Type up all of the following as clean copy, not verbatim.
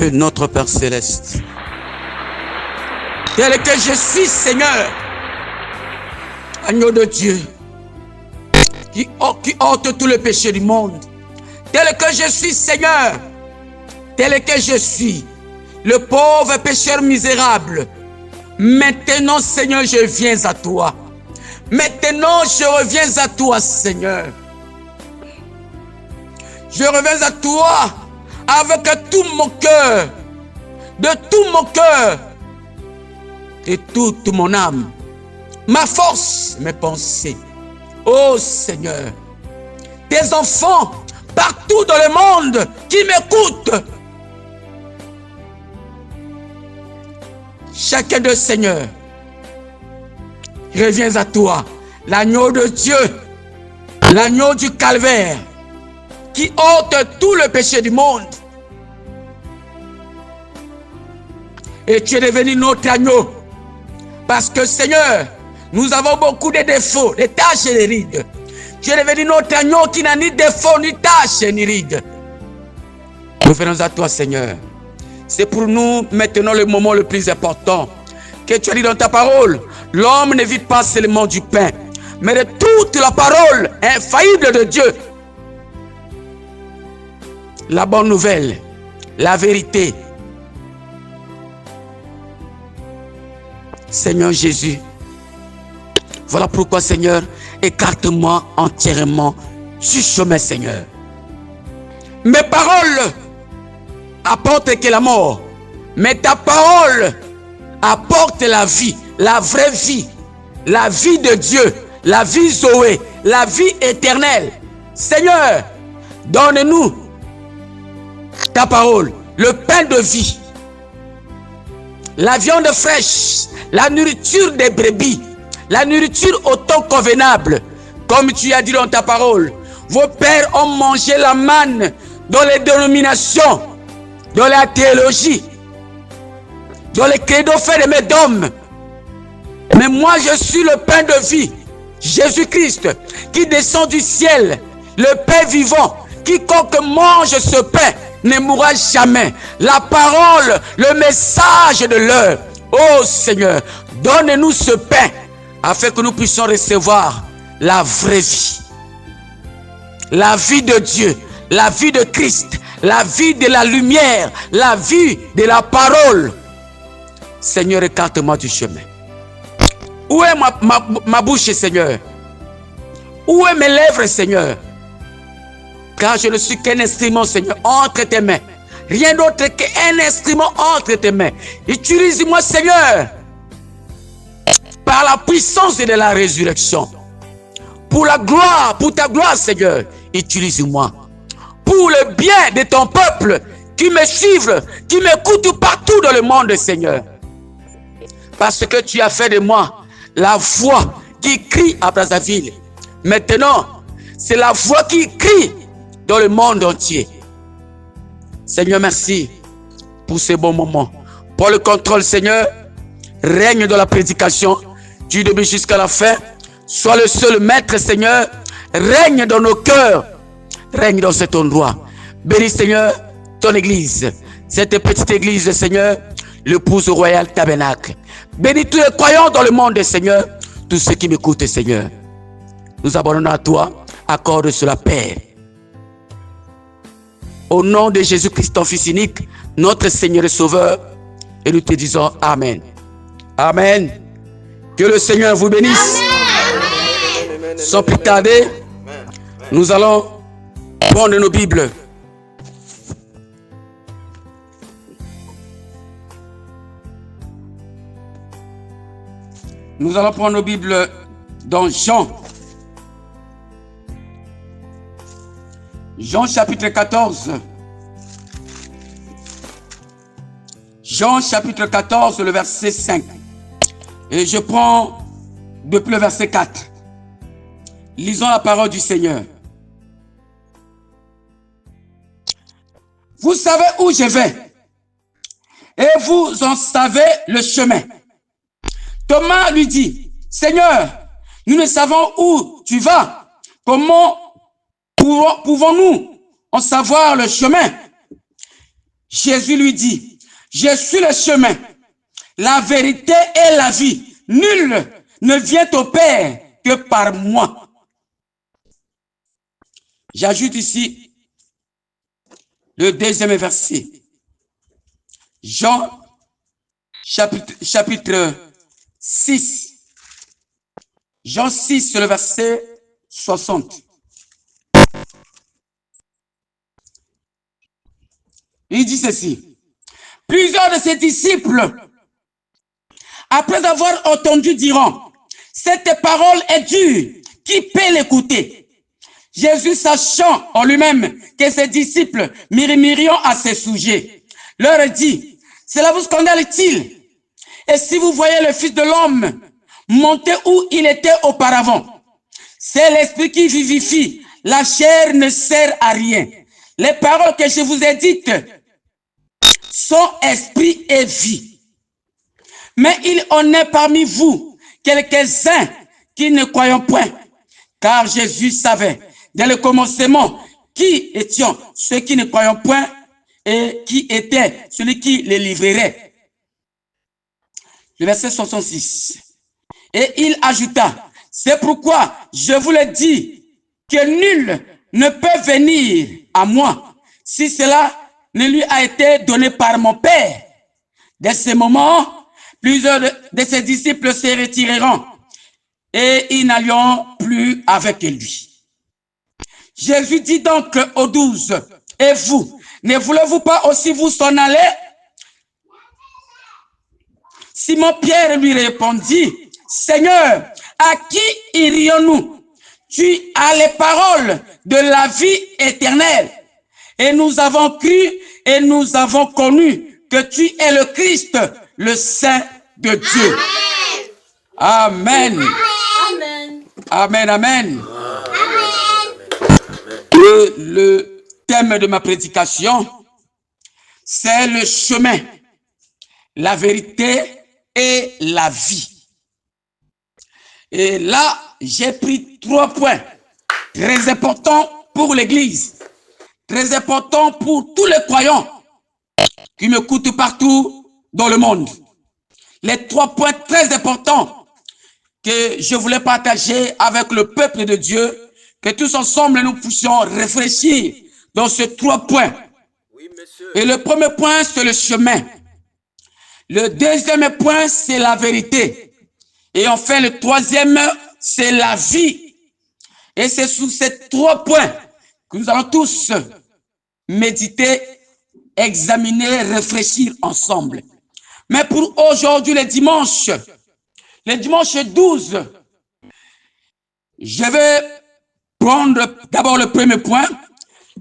Dieu, notre Père Céleste, tel que je suis, Seigneur, agneau de Dieu, qui ôte tout le péché du monde, tel que je suis, Seigneur, tel que je suis, le pauvre pécheur misérable. Maintenant, Seigneur, je viens à toi. Maintenant, je reviens à toi, Seigneur. Je reviens à toi avec tout mon cœur, de tout mon cœur, de toute mon âme, ma force, mes pensées. Oh Seigneur, tes enfants partout dans le monde qui m'écoutent, chacun d'eux, Seigneur, reviens à toi, l'agneau de Dieu, l'agneau du calvaire, qui ôte tout le péché du monde. Et tu es devenu notre agneau, parce que Seigneur, nous avons beaucoup de défauts, des taches et des rides. Tu es devenu notre agneau qui n'a ni défaut, ni taches, ni rides. Nous venons à toi, Seigneur. C'est pour nous maintenant le moment le plus important que tu as dit dans ta parole. L'homme ne vit pas seulement du pain, mais de toute la parole infaillible de Dieu. La bonne nouvelle, la vérité. Seigneur Jésus, voilà pourquoi, Seigneur, écarte-moi entièrement du chemin, Seigneur. Mes paroles apportent que la mort, mais ta parole apporte la vie, la vraie vie, la vie de Dieu, la vie Zoé, la vie éternelle. Seigneur, donne-nous ta parole, le pain de vie, la viande fraîche, la nourriture des brebis, la nourriture au temps convenable, comme tu as dit dans ta parole. Vos pères ont mangé la manne dans les dénominations, dans la théologie, dans les credos faits de mes dômes. Mais moi, je suis le pain de vie, Jésus-Christ, qui descend du ciel, le pain vivant. Quiconque mange ce pain ne mourra jamais. La parole, le message de l'heure. Oh Seigneur, donne-nous ce pain afin que nous puissions recevoir la vraie vie. La vie de Dieu, la vie de Christ, la vie de la lumière, la vie de la parole. Seigneur, écarte-moi du chemin. Où est ma bouche, Seigneur? Où est mes lèvres, Seigneur? Car je ne suis qu'un instrument, Seigneur, entre tes mains. Rien d'autre qu'un instrument entre tes mains. Utilise-moi, Seigneur, par la puissance de la résurrection. Pour la gloire, pour ta gloire, Seigneur, utilise-moi. Pour le bien de ton peuple qui me suivent, qui m'écoutent partout dans le monde, Seigneur. Parce que tu as fait de moi la voix qui crie à Brazzaville. Maintenant, c'est la voix qui crie dans le monde entier. Seigneur, merci pour ces bons moments. Pour le contrôle, Seigneur, règne dans la prédication du début jusqu'à la fin. Sois le seul maître, Seigneur. Règne dans nos cœurs. Règne dans cet endroit. Bénis, Seigneur, ton église. Cette petite église, Seigneur, l'épouse royale tabernacle. Bénis tous les croyants dans le monde, Seigneur. Tous ceux qui m'écoutent, Seigneur. Nous abandonnons à toi. Accorde cela, Père. Au nom de Jésus-Christ, ton Fils unique, notre Seigneur et Sauveur, et nous te disons Amen. Amen. Que le Seigneur vous bénisse. Amen. Sans plus tarder, nous allons prendre nos Bibles. Nous allons prendre nos Bibles dans Jean. Jean chapitre 14. Jean chapitre 14, le verset 5. Et je prends depuis le verset 4. Lisons la parole du Seigneur. Vous savez où je vais, et vous en savez le chemin. Thomas lui dit, Seigneur, nous ne savons où tu vas. Comment pouvons-nous en savoir le chemin? Jésus lui dit, je suis le chemin, la vérité et la vie. Nul ne vient au Père que par moi. J'ajoute ici le deuxième verset. Jean chapitre 6. Jean 6, le verset 60. Il dit ceci. Plusieurs de ses disciples, après avoir entendu, diront, cette parole est dure, qui peut l'écouter? Jésus, sachant en lui-même que ses disciples murmurent à ce sujet, leur dit, cela vous scandale-t-il? Et si vous voyez le Fils de l'homme monter où il était auparavant, c'est l'esprit qui vivifie, la chair ne sert à rien. Les paroles que je vous ai dites sont esprit et vie. Mais il en est parmi vous quelques-uns qui ne croyons point, car Jésus savait dès le commencement qui étions ceux qui ne croyons point et qui était celui qui les livrerait. Le verset 66. Et il ajouta, c'est pourquoi je vous le dis que nul ne peut venir à moi si cela ne lui a été donné par mon Père. Dès ce moment, plusieurs de ses disciples se retireront et ils n'allions plus avec lui. Jésus dit donc aux 12, et vous, ne voulez-vous pas aussi vous s'en aller? Simon-Pierre lui répondit, Seigneur, à qui irions-nous? Tu as les paroles de la vie éternelle. Et nous avons cru et nous avons connu que tu es le Christ, le Saint de Dieu. Amen. Amen. Amen. Amen. Le thème de ma prédication, c'est le chemin, la vérité et la vie. Et là, j'ai pris 3 points très importants pour l'Église, très importants pour tous les croyants qui m'écoutent partout dans le monde. Les 3 points très importants que je voulais partager avec le peuple de Dieu, que tous ensemble nous puissions réfléchir dans ces 3 points. Oui, et le premier point, c'est le chemin. Le deuxième point, c'est la vérité. Et enfin, le troisième, c'est la vie. Et c'est sous ces 3 points que nous allons tous méditer, examiner, réfléchir ensemble. Mais pour aujourd'hui, le dimanche 12, je vais prendre d'abord le premier point.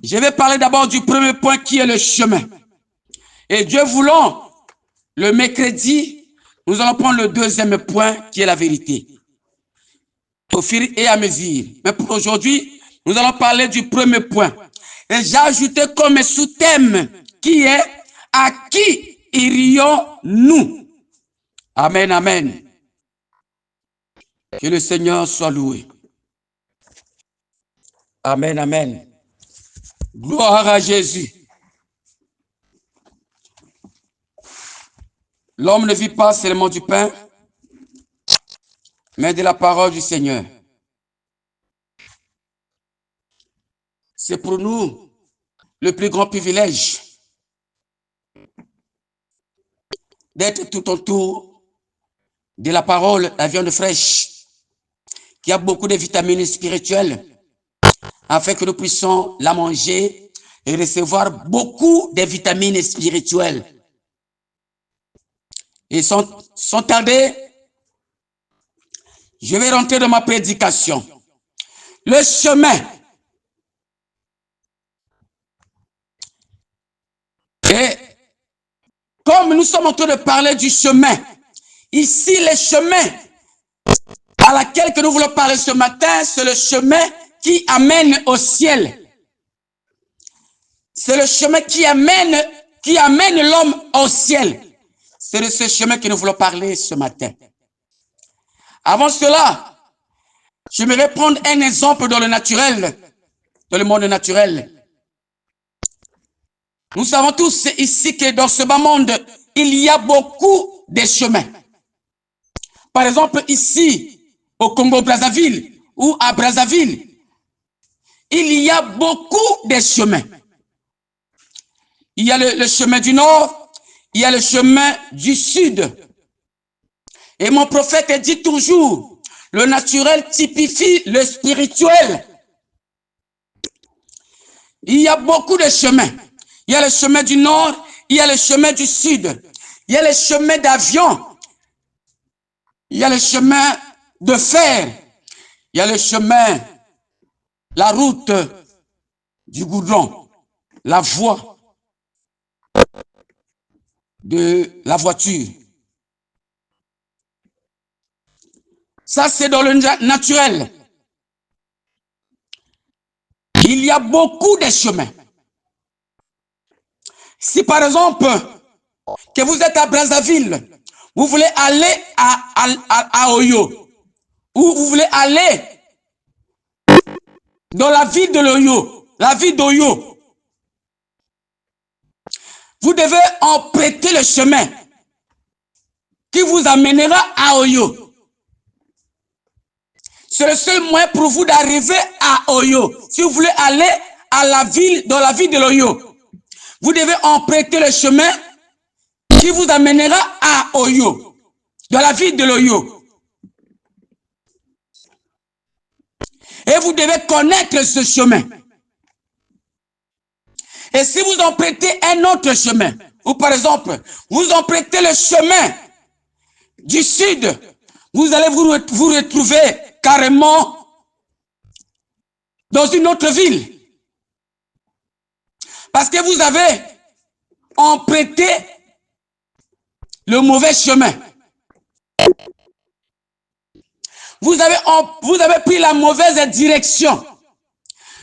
Je vais parler d'abord du premier point qui est le chemin. Et Dieu voulant, le mercredi, nous allons prendre le deuxième point qui est la vérité. Au fur et à mesure. Mais pour aujourd'hui, nous allons parler du premier point. Et j'ai ajouté comme sous-thème qui est à qui irions-nous? Amen, amen. Que le Seigneur soit loué. Amen, amen. Gloire à Jésus. L'homme ne vit pas seulement du pain, mais de la parole du Seigneur. C'est pour nous le plus grand privilège d'être tout autour de la parole, la viande fraîche, qui a beaucoup de vitamines spirituelles, afin que nous puissions la manger et recevoir beaucoup de vitamines spirituelles. Et sans tarder, je vais rentrer dans ma prédication. Le chemin. Et comme nous sommes en train de parler du chemin, ici le chemin à laquelle que nous voulons parler ce matin, c'est le chemin qui amène au ciel. C'est le chemin qui amène l'homme au ciel. C'est de ce chemin que nous voulons parler ce matin. Avant cela, j'aimerais prendre un exemple dans le naturel, dans le monde naturel. Nous savons tous ici que dans ce bas monde, il y a beaucoup de chemins. Par exemple, ici, au Congo-Brazzaville ou à Brazzaville, il y a beaucoup de chemins. Il y a le chemin du nord, il y a le chemin du sud. Et mon prophète dit toujours, le naturel typifie le spirituel. Il y a beaucoup de chemins. Il y a le chemin du nord, il y a le chemin du sud. Il y a le chemin d'avion. Il y a le chemin de fer. Il y a le chemin, la route du goudron, la voie de la voiture. Ça, c'est dans le naturel. Il y a beaucoup de chemins. Si par exemple, que vous êtes à Brazzaville, vous voulez aller à Oyo, ou vous voulez aller dans la ville de l'Oyo, la ville d'Oyo, vous devez emprunter le chemin qui vous amènera à Oyo. C'est le seul moyen pour vous d'arriver à Oyo. Si vous voulez aller à la ville, dans la ville de l'Oyo, vous devez emprunter le chemin qui vous amènera à Oyo, dans la ville de l'Oyo. Et vous devez connaître ce chemin. Et si vous empruntez un autre chemin, ou par exemple, vous empruntez le chemin du sud, vous allez vous retrouver carrément dans une autre ville. Parce que vous avez emprunté le mauvais chemin. Vous avez pris la mauvaise direction.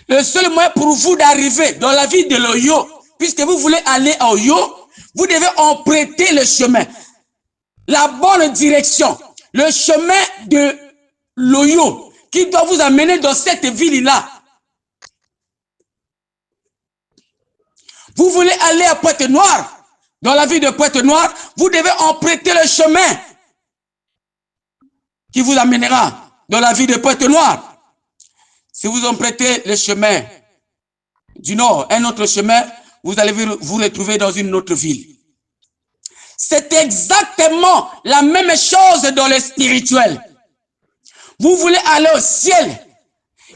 Le seul moyen pour vous d'arriver dans la ville de l'Oyo, puisque vous voulez aller à Oyo, vous devez emprunter le chemin. La bonne direction. Le chemin de l'Oyo qui doit vous amener dans cette ville-là. Vous voulez aller à Pointe-Noire, dans la ville de Pointe-Noire, vous devez emprunter le chemin qui vous amènera dans la ville de Pointe-Noire. Si vous empruntez le chemin du nord, un autre chemin, vous allez vous retrouver dans une autre ville. C'est exactement la même chose dans le spirituel. Vous voulez aller au ciel,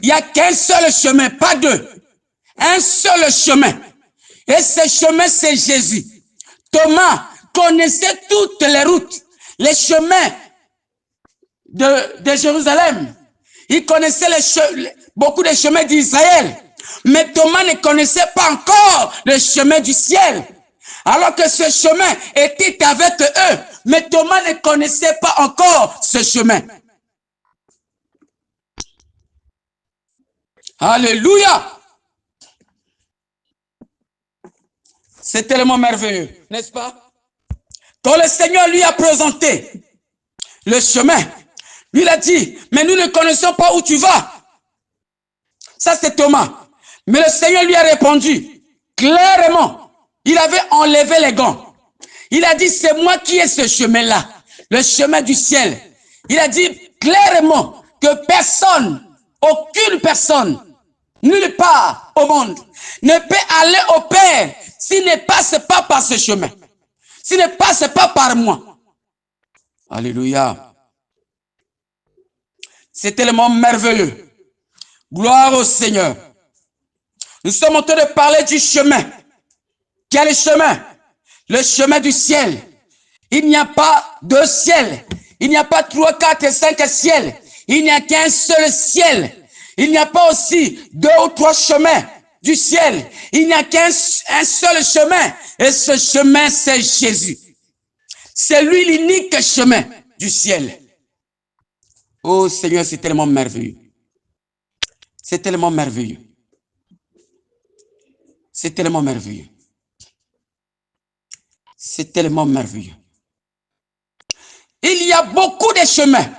il n'y a qu'un seul chemin, pas deux. Un seul chemin. Et ce chemin, c'est Jésus. Thomas connaissait toutes les routes, les chemins de Jérusalem. Il connaissait beaucoup de chemins d'Israël. Mais Thomas ne connaissait pas encore le chemin du ciel. Alors que ce chemin était avec eux. Mais Thomas ne connaissait pas encore ce chemin. Alléluia! C'est tellement merveilleux, n'est-ce pas? Quand le Seigneur lui a présenté le chemin, lui il a dit, mais nous ne connaissons pas où tu vas. Ça c'est Thomas. Mais le Seigneur lui a répondu clairement. Il avait enlevé les gants. Il a dit, c'est moi qui ai ce chemin-là, le chemin du ciel. Il a dit clairement que personne, aucune personne, nulle part au monde, ne peut aller au Père s'il ne passe pas par ce chemin. S'il ne passe pas par moi. Alléluia. C'est tellement merveilleux. Gloire au Seigneur. Nous sommes en train de parler du chemin. Quel le chemin du ciel. Il n'y a pas deux ciels. Il n'y a pas 3, 4 et 5 ciels. Il n'y a qu'un seul ciel. Il n'y a pas aussi 2 ou 3 chemins du ciel. Il n'y a qu'un seul chemin. Et ce chemin, c'est Jésus. C'est lui l'unique chemin du ciel. Oh Seigneur, c'est tellement merveilleux. C'est tellement merveilleux. C'est tellement merveilleux. C'est tellement merveilleux. Il y a beaucoup de chemins.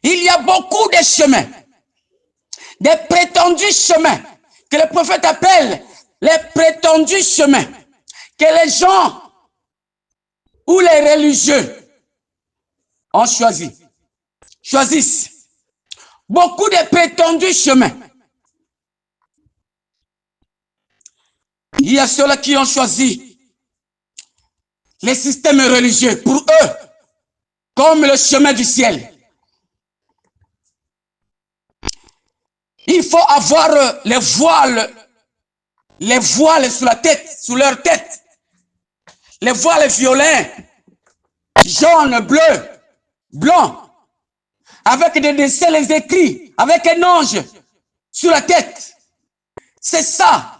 Il y a beaucoup de chemins. Des prétendus chemins que le prophète appelle les prétendus chemins que les gens ou les religieux ont choisissent. Beaucoup de prétendus chemins. Il y a ceux-là qui ont choisi les systèmes religieux pour eux comme le chemin du ciel. Il faut avoir les voiles sur la tête, sur leur tête. Les voiles violets, jaunes, bleus, blancs, avec des dessins, les écrits, avec un ange sur la tête. C'est ça.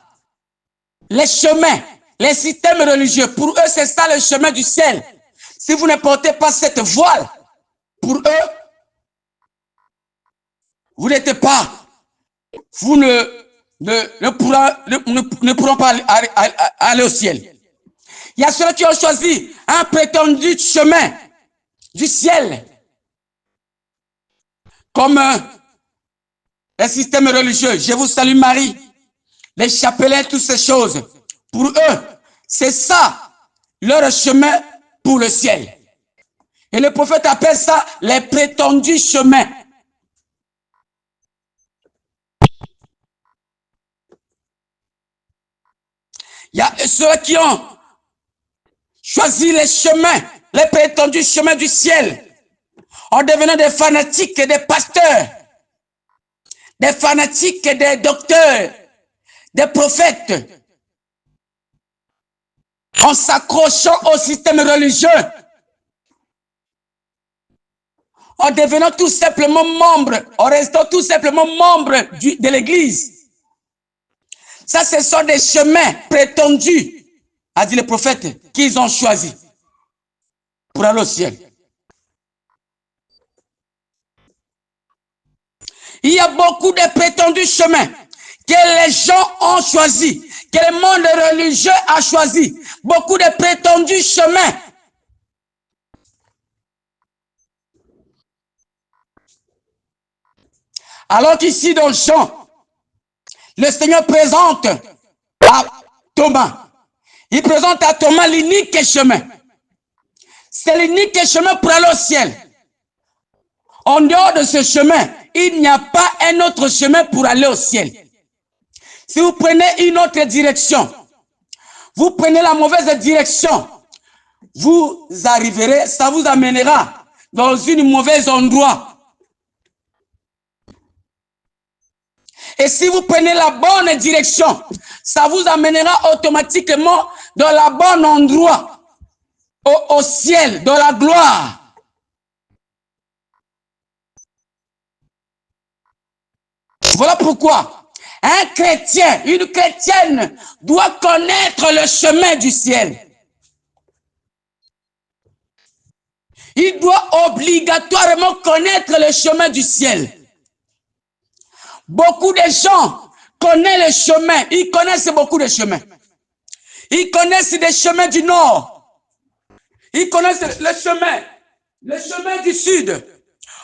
Les chemins, les systèmes religieux, pour eux, c'est ça le chemin du ciel. Si vous ne portez pas cette voile, pour eux, vous n'êtes pas, vous ne pourront pas aller au ciel. Il y a ceux qui ont choisi un prétendu chemin du ciel, comme les systèmes religieux. Je vous salue Marie. Les chapelets, toutes ces choses. Pour eux, c'est ça, leur chemin pour le ciel. Et le prophète appelle ça les prétendus chemins. Il y a ceux qui ont choisi les chemins, les prétendus chemins du ciel, en devenant des fanatiques, des pasteurs, des fanatiques, des docteurs, des prophètes, en s'accrochant au système religieux, en devenant tout simplement membre, en restant tout simplement membre de l'église. Ça, ce sont des chemins prétendus, a dit le prophète, qu'ils ont choisis pour aller au ciel. Il y a beaucoup de prétendus chemins que les gens ont choisis, que le monde religieux a choisi. Beaucoup de prétendus chemins. Alors qu'ici dans le champ, le Seigneur présente à Thomas. Il présente à Thomas l'unique chemin. C'est l'unique chemin pour aller au ciel. En dehors de ce chemin, il n'y a pas un autre chemin pour aller au ciel. Si vous prenez une autre direction, vous prenez la mauvaise direction, vous arriverez, ça vous amènera dans une mauvaise endroit. Et si vous prenez la bonne direction, ça vous amènera automatiquement dans la bonne endroit, au ciel, dans la gloire. Voilà pourquoi un chrétien, une chrétienne doit connaître le chemin du ciel. Il doit obligatoirement connaître le chemin du ciel. Beaucoup de gens connaissent le chemin, ils connaissent beaucoup de chemins. Ils connaissent des chemins du nord. Ils connaissent le chemin du sud.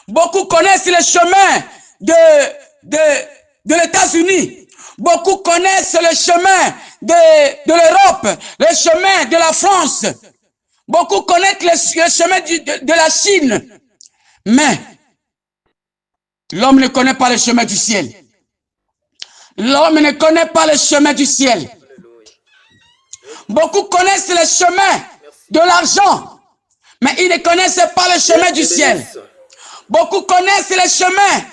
Beaucoup connaissent le chemin de l'États-Unis. Beaucoup connaissent le chemin de l'Europe, le chemin de la France. Beaucoup connaissent le chemin de la Chine. Mais l'homme ne connaît pas le chemin du ciel. L'homme ne connaît pas le chemin du ciel. Beaucoup connaissent le chemin de l'argent, mais ils ne connaissent pas le chemin du ciel. Beaucoup connaissent le chemin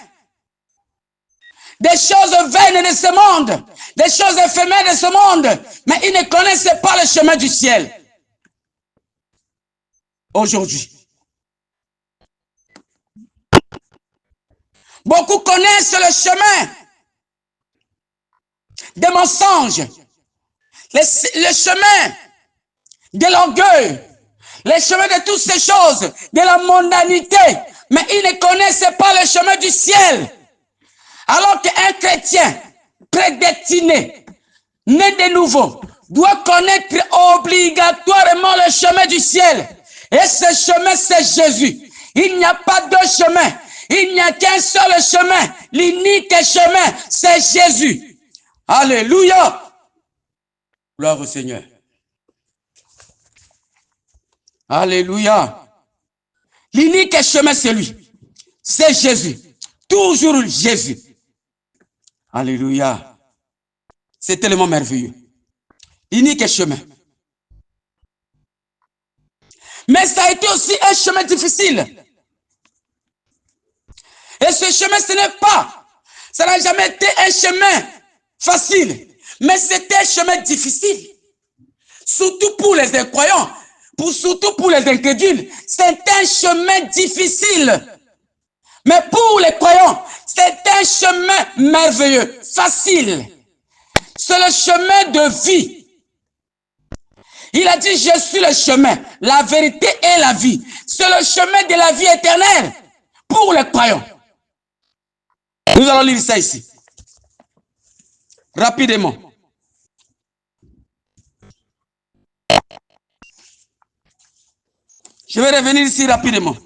des choses vaines de ce monde, des choses éphémères de ce monde, mais ils ne connaissent pas le chemin du ciel. Aujourd'hui, beaucoup connaissent le chemin des mensonges, le chemin de l'orgueil, le chemin de toutes ces choses, de la mondanité, mais ils ne connaissent pas le chemin du ciel. Alors qu'un chrétien prédestiné, né de nouveau, doit connaître obligatoirement le chemin du ciel. Et ce chemin, c'est Jésus. Il n'y a pas deux chemins. Il n'y a qu'un seul chemin. L'unique chemin, c'est Jésus. Alléluia. Gloire au Seigneur. Alléluia. L'unique chemin, c'est lui. C'est Jésus. Toujours Jésus. Alléluia. C'est tellement merveilleux. L'unique chemin. Mais ça a été aussi un chemin difficile. Et ce chemin, ça n'a jamais été un chemin facile. Mais c'était un chemin difficile. Surtout pour les incroyants. Surtout pour les incrédules. C'est un chemin difficile. Mais pour les croyants, c'est un chemin merveilleux, facile. C'est le chemin de vie. Il a dit, je suis le chemin, la vérité et la vie. C'est le chemin de la vie éternelle pour les croyants. Nous allons lire ça ici. Rapidement. Je vais revenir ici rapidement.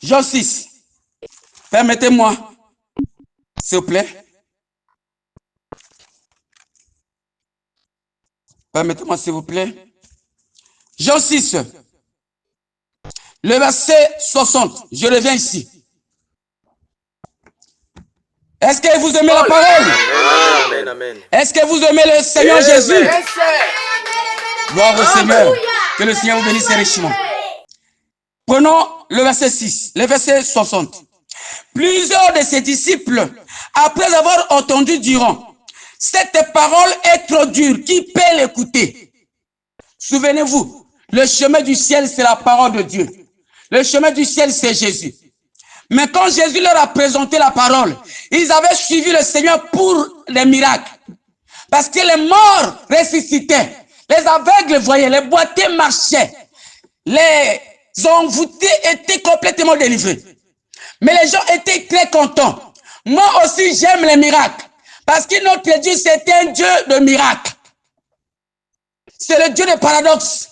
Jean 6. Permettez-moi, s'il vous plaît. Permettez-moi, s'il vous plaît. Jean 6. Le verset 60. Je reviens ici. Est-ce que vous aimez la parole? Amen, amen. Est-ce que vous aimez le Seigneur Jésus? Gloire au Seigneur. Que le Seigneur vous bénisse richement. Prenons le verset 6, le verset 60. Plusieurs de ses disciples, après avoir entendu, diront, cette parole est trop dure, qui peut l'écouter? Souvenez-vous, le chemin du ciel, c'est la parole de Dieu. Le chemin du ciel, c'est Jésus. Mais quand Jésus leur a présenté la parole, ils avaient suivi le Seigneur pour les miracles. Parce que les morts ressuscitaient, les aveugles voyaient, les boiteux marchaient, les envoûtés étaient complètement délivrés. Mais les gens étaient très contents. Moi aussi, j'aime les miracles. Parce que notre Dieu, c'est un Dieu de miracles. C'est le Dieu de paradoxes.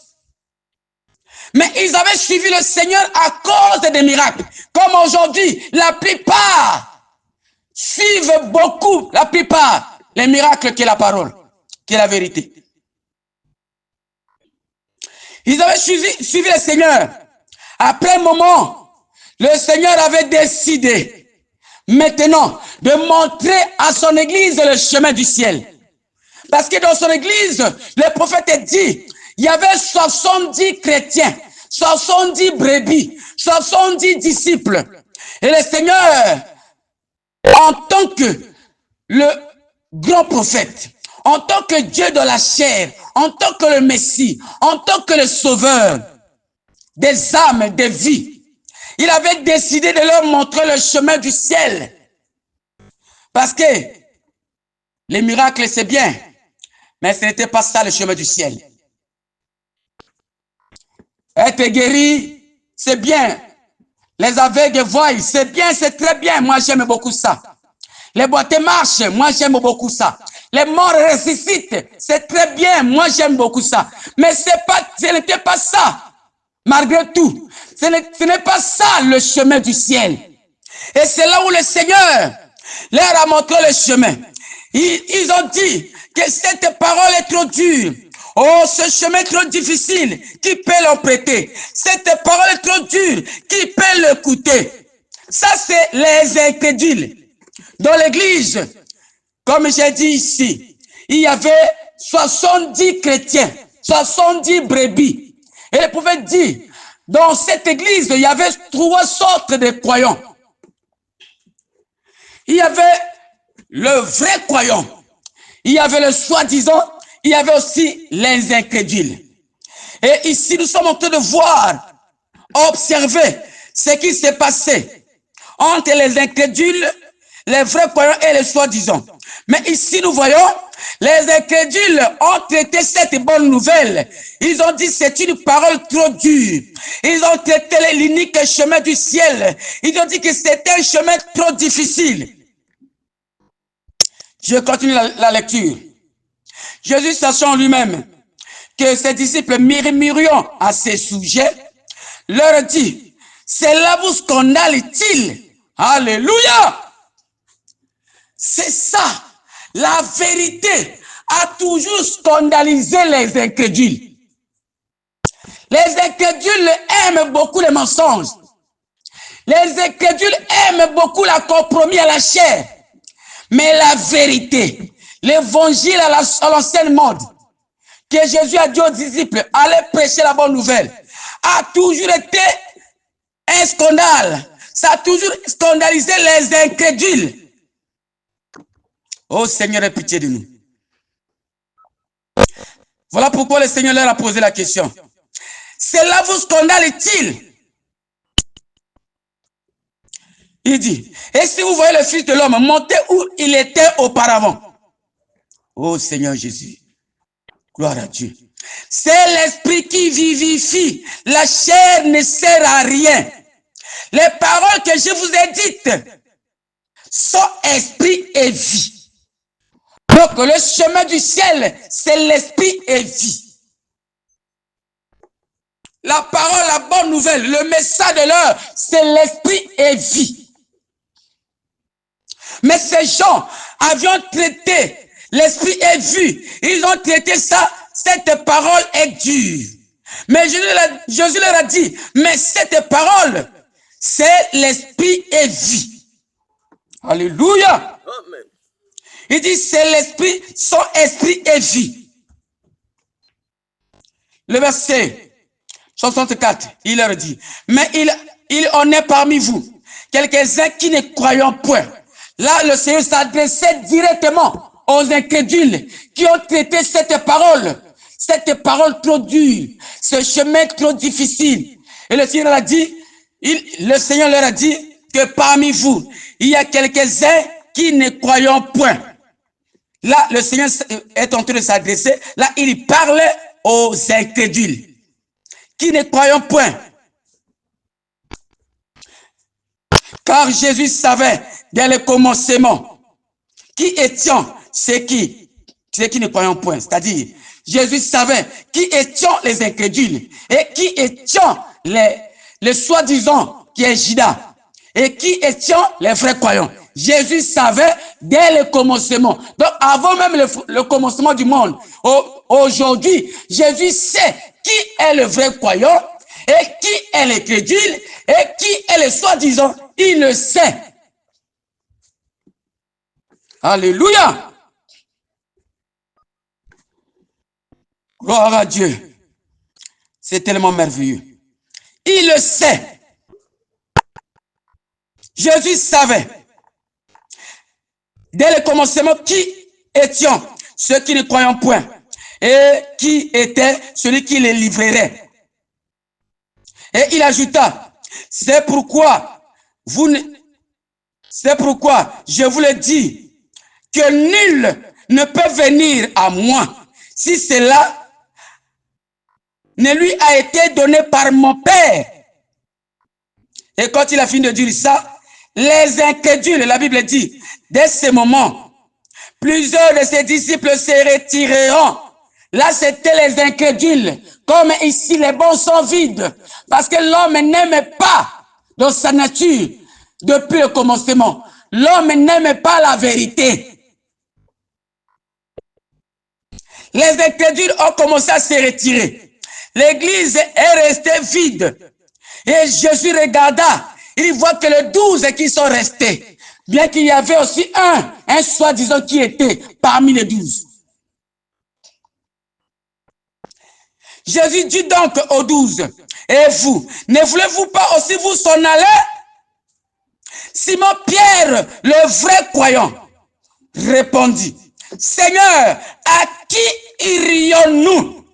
Mais ils avaient suivi le Seigneur à cause des miracles. Comme aujourd'hui, la plupart suivent beaucoup, les miracles qui est la parole, qui est la vérité. Ils avaient suivi le Seigneur. Après un moment, le Seigneur avait décidé maintenant de montrer à son église le chemin du ciel. Parce que dans son église, le prophète a dit, il y avait 70 chrétiens, 70 brebis, 70 disciples. Et le Seigneur, en tant que le grand prophète, en tant que Dieu de la chair, en tant que le Messie, en tant que le sauveur des âmes, des vies, il avait décidé de leur montrer le chemin du ciel. Parce que les miracles, c'est bien, mais ce n'était pas ça le chemin du ciel. Être guéri, c'est bien. Les aveugles voient, c'est bien, c'est très bien. Moi, j'aime beaucoup ça. Les boiteux marchent, moi, j'aime beaucoup ça. Les morts ressuscitent, c'est très bien. Moi, j'aime beaucoup ça. Mais ce n'était pas ça. Malgré tout, ce n'est pas ça le chemin du ciel. Et c'est là où le Seigneur leur a montré le chemin. Ils ont dit que cette parole est trop dure. Oh, ce chemin est trop difficile. Qui peut l'emprunter? Cette parole est trop dure. Qui peut l'écouter? Ça, c'est les incrédules. Dans l'église, comme j'ai dit ici, il y avait 70 chrétiens, 70 brebis. Et le prophète dit, dans cette église, il y avait 3 sortes de croyants. Il y avait le vrai croyant. Il y avait le soi-disant. Il y avait aussi les incrédules. Et ici, nous sommes en train de voir, observer ce qui s'est passé entre les incrédules, les vrais croyants et les soi-disant. Mais ici, nous voyons, les incrédules ont traité cette bonne nouvelle. Ils ont dit c'est une parole trop dure. Ils ont traité l'unique chemin du ciel. Ils ont dit que c'était un chemin trop difficile. Je continue la lecture. Jésus, sachant lui-même que ses disciples murmurant à ces sujets, leur dit, cela vous scandale-t-il? Alléluia! C'est ça, la vérité a toujours scandalisé les incrédules. Les incrédules aiment beaucoup les mensonges. Les incrédules aiment beaucoup la compromis à la chair. Mais la vérité, l'évangile à l'ancienne mode, que Jésus a dit aux disciples, allez prêcher la bonne nouvelle, a toujours été un scandale. Ça a toujours scandalisé les incrédules. Oh Seigneur, aie pitié de nous. Voilà pourquoi le Seigneur leur a posé la question. Cela vous scandale-t-il? Il dit, et si vous voyez le Fils de l'homme monter où il était auparavant? Oh Seigneur Jésus, gloire à Dieu. C'est l'esprit qui vivifie. La chair ne sert à rien. Les paroles que je vous ai dites sont esprit et vie. Donc le chemin du ciel, c'est l'esprit et vie. La parole, la bonne nouvelle, le message de l'heure, c'est l'esprit et vie. Mais ces gens avaient traité l'esprit et vie. Ils ont traité ça, cette parole est dure. Mais Jésus leur a dit, mais cette parole, c'est l'esprit et vie. Alléluia. Amen. Il dit, c'est l'esprit, son esprit et vie. Le verset 64, il leur dit, mais il en est parmi vous quelques-uns qui ne croyant point. Là, le Seigneur s'adressait directement aux incrédules qui ont traité cette parole trop dure, ce chemin trop difficile. Et le Seigneur leur a dit, que parmi vous, il y a quelques-uns qui ne croyant point. Là, le Seigneur est en train de s'adresser. Là, il parlait aux incrédules qui ne croyant point. Car Jésus savait dès le commencement qui étions ceux qui ne croyant point. C'est-à-dire, Jésus savait qui étions les incrédules et qui étions les soi-disant qui est Judas et qui étions les vrais croyants. Jésus savait dès le commencement. Donc, avant même le commencement du monde, aujourd'hui, Jésus sait qui est le vrai croyant et qui est l'incrédule et qui est le soi-disant. Il le sait. Alléluia. Gloire à Dieu. C'est tellement merveilleux. Il le sait. Jésus savait dès le commencement qui étions ceux qui ne croyons point et qui était celui qui les livrerait. Et il ajouta, c'est pourquoi je vous le dis que nul ne peut venir à moi si cela ne lui a été donné par mon Père. Et quand il a fini de dire ça, les incrédules, la Bible dit, dès ce moment, plusieurs de ses disciples se retireront. Là, c'était les incrédules. Comme ici, les bons sont vides. Parce que l'homme n'aime pas dans sa nature, depuis le commencement. L'homme n'aime pas la vérité. Les incrédules ont commencé à se retirer. L'église est restée vide. Et Jésus regarda, il voit que les 12 qui sont restés, bien qu'il y avait aussi un soi-disant qui était parmi les 12. Jésus dit donc aux 12, et vous, ne voulez-vous pas aussi vous s'en aller? Simon Pierre, le vrai croyant, répondit, Seigneur, à qui irions-nous?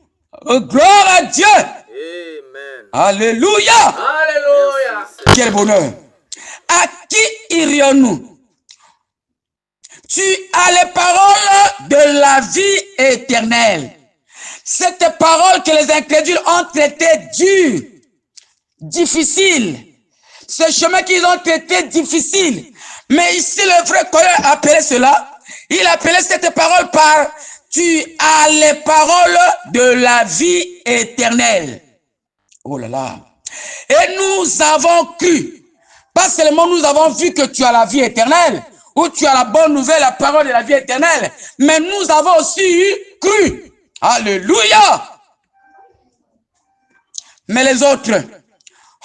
Oh, gloire à Dieu. Amen. Alléluia. Alléluia. Quel bonheur. À qui irions-nous? Tu as les paroles de la vie éternelle. Cette parole que les incrédules ont traité dure, difficile. Ce chemin qu'ils ont traité difficile. Mais ici, le vrai croyant appelait cela. Il appelait cette parole par tu as les paroles de la vie éternelle. Oh là là. Et nous avons cru. Pas seulement nous avons vu que tu as la vie éternelle. où tu as la bonne nouvelle, la parole de la vie éternelle. Mais nous avons aussi cru. Alléluia. Mais les autres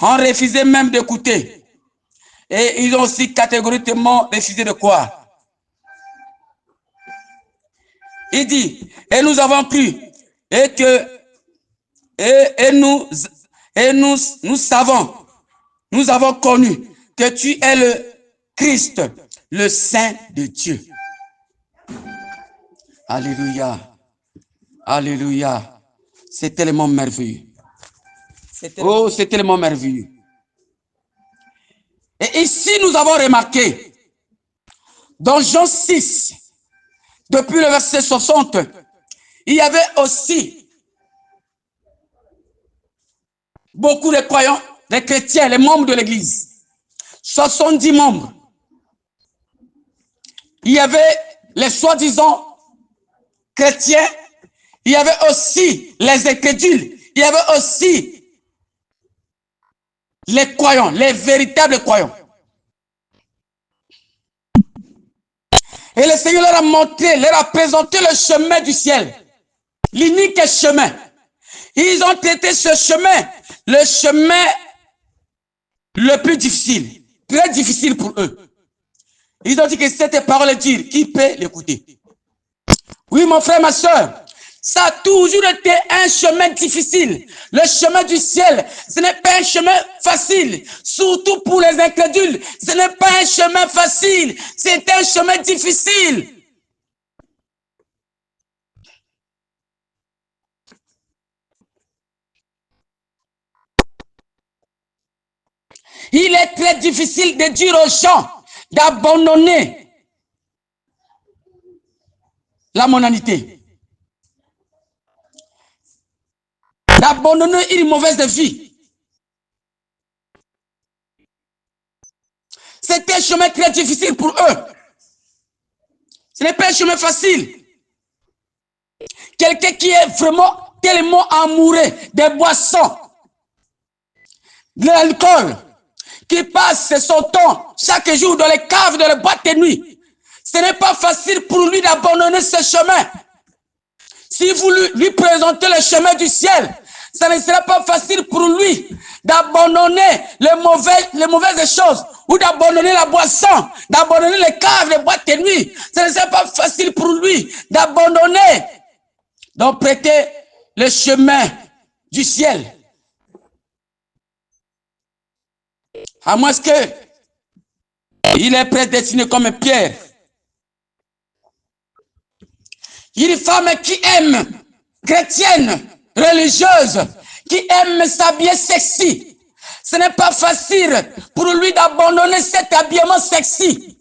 ont refusé même d'écouter. Et ils ont aussi catégoriquement refusé de croire. Il dit, et nous avons cru, et nous savons, nous avons connu que tu es le Christ, le Saint de Dieu. Alléluia. Alléluia. C'est tellement merveilleux. Oh, c'est tellement merveilleux. Et ici, nous avons remarqué, dans Jean 6, depuis le verset 60, il y avait aussi beaucoup de croyants, des chrétiens, les membres de l'église. 70 membres. Il y avait les soi-disant chrétiens, il y avait aussi les incrédules, il y avait aussi les croyants, les véritables croyants. Et le Seigneur leur a montré, leur a présenté le chemin du ciel, l'unique chemin. Ils ont traité ce chemin, le chemin le plus difficile, très difficile pour eux. Ils ont dit que cette parole est dure, qui peut l'écouter? Oui, mon frère, ma soeur, ça a toujours été un chemin difficile. Le chemin du ciel, ce n'est pas un chemin facile. Surtout pour les incrédules, ce n'est pas un chemin facile. C'est un chemin difficile. Il est très difficile de dire aux gens d'abandonner la mondanité. D'abandonner une mauvaise vie. C'est un chemin très difficile pour eux. Ce n'est pas un chemin facile. Quelqu'un qui est vraiment tellement amoureux des boissons, de l'alcool, qui passe son temps chaque jour dans les caves, dans les boîtes de nuit, ce n'est pas facile pour lui d'abandonner ce chemin. Si vous lui présentez le chemin du ciel, ça ne sera pas facile pour lui d'abandonner les mauvaises choses ou d'abandonner la boisson, d'abandonner les caves, les boîtes de nuit. Ça ne sera pas facile pour lui d'abandonner, d'emprunter le chemin du ciel. À moins que il est prédestiné comme Pierre. Une femme qui aime, chrétienne, religieuse, qui aime s'habiller sexy. Ce n'est pas facile pour lui d'abandonner cet habillement sexy.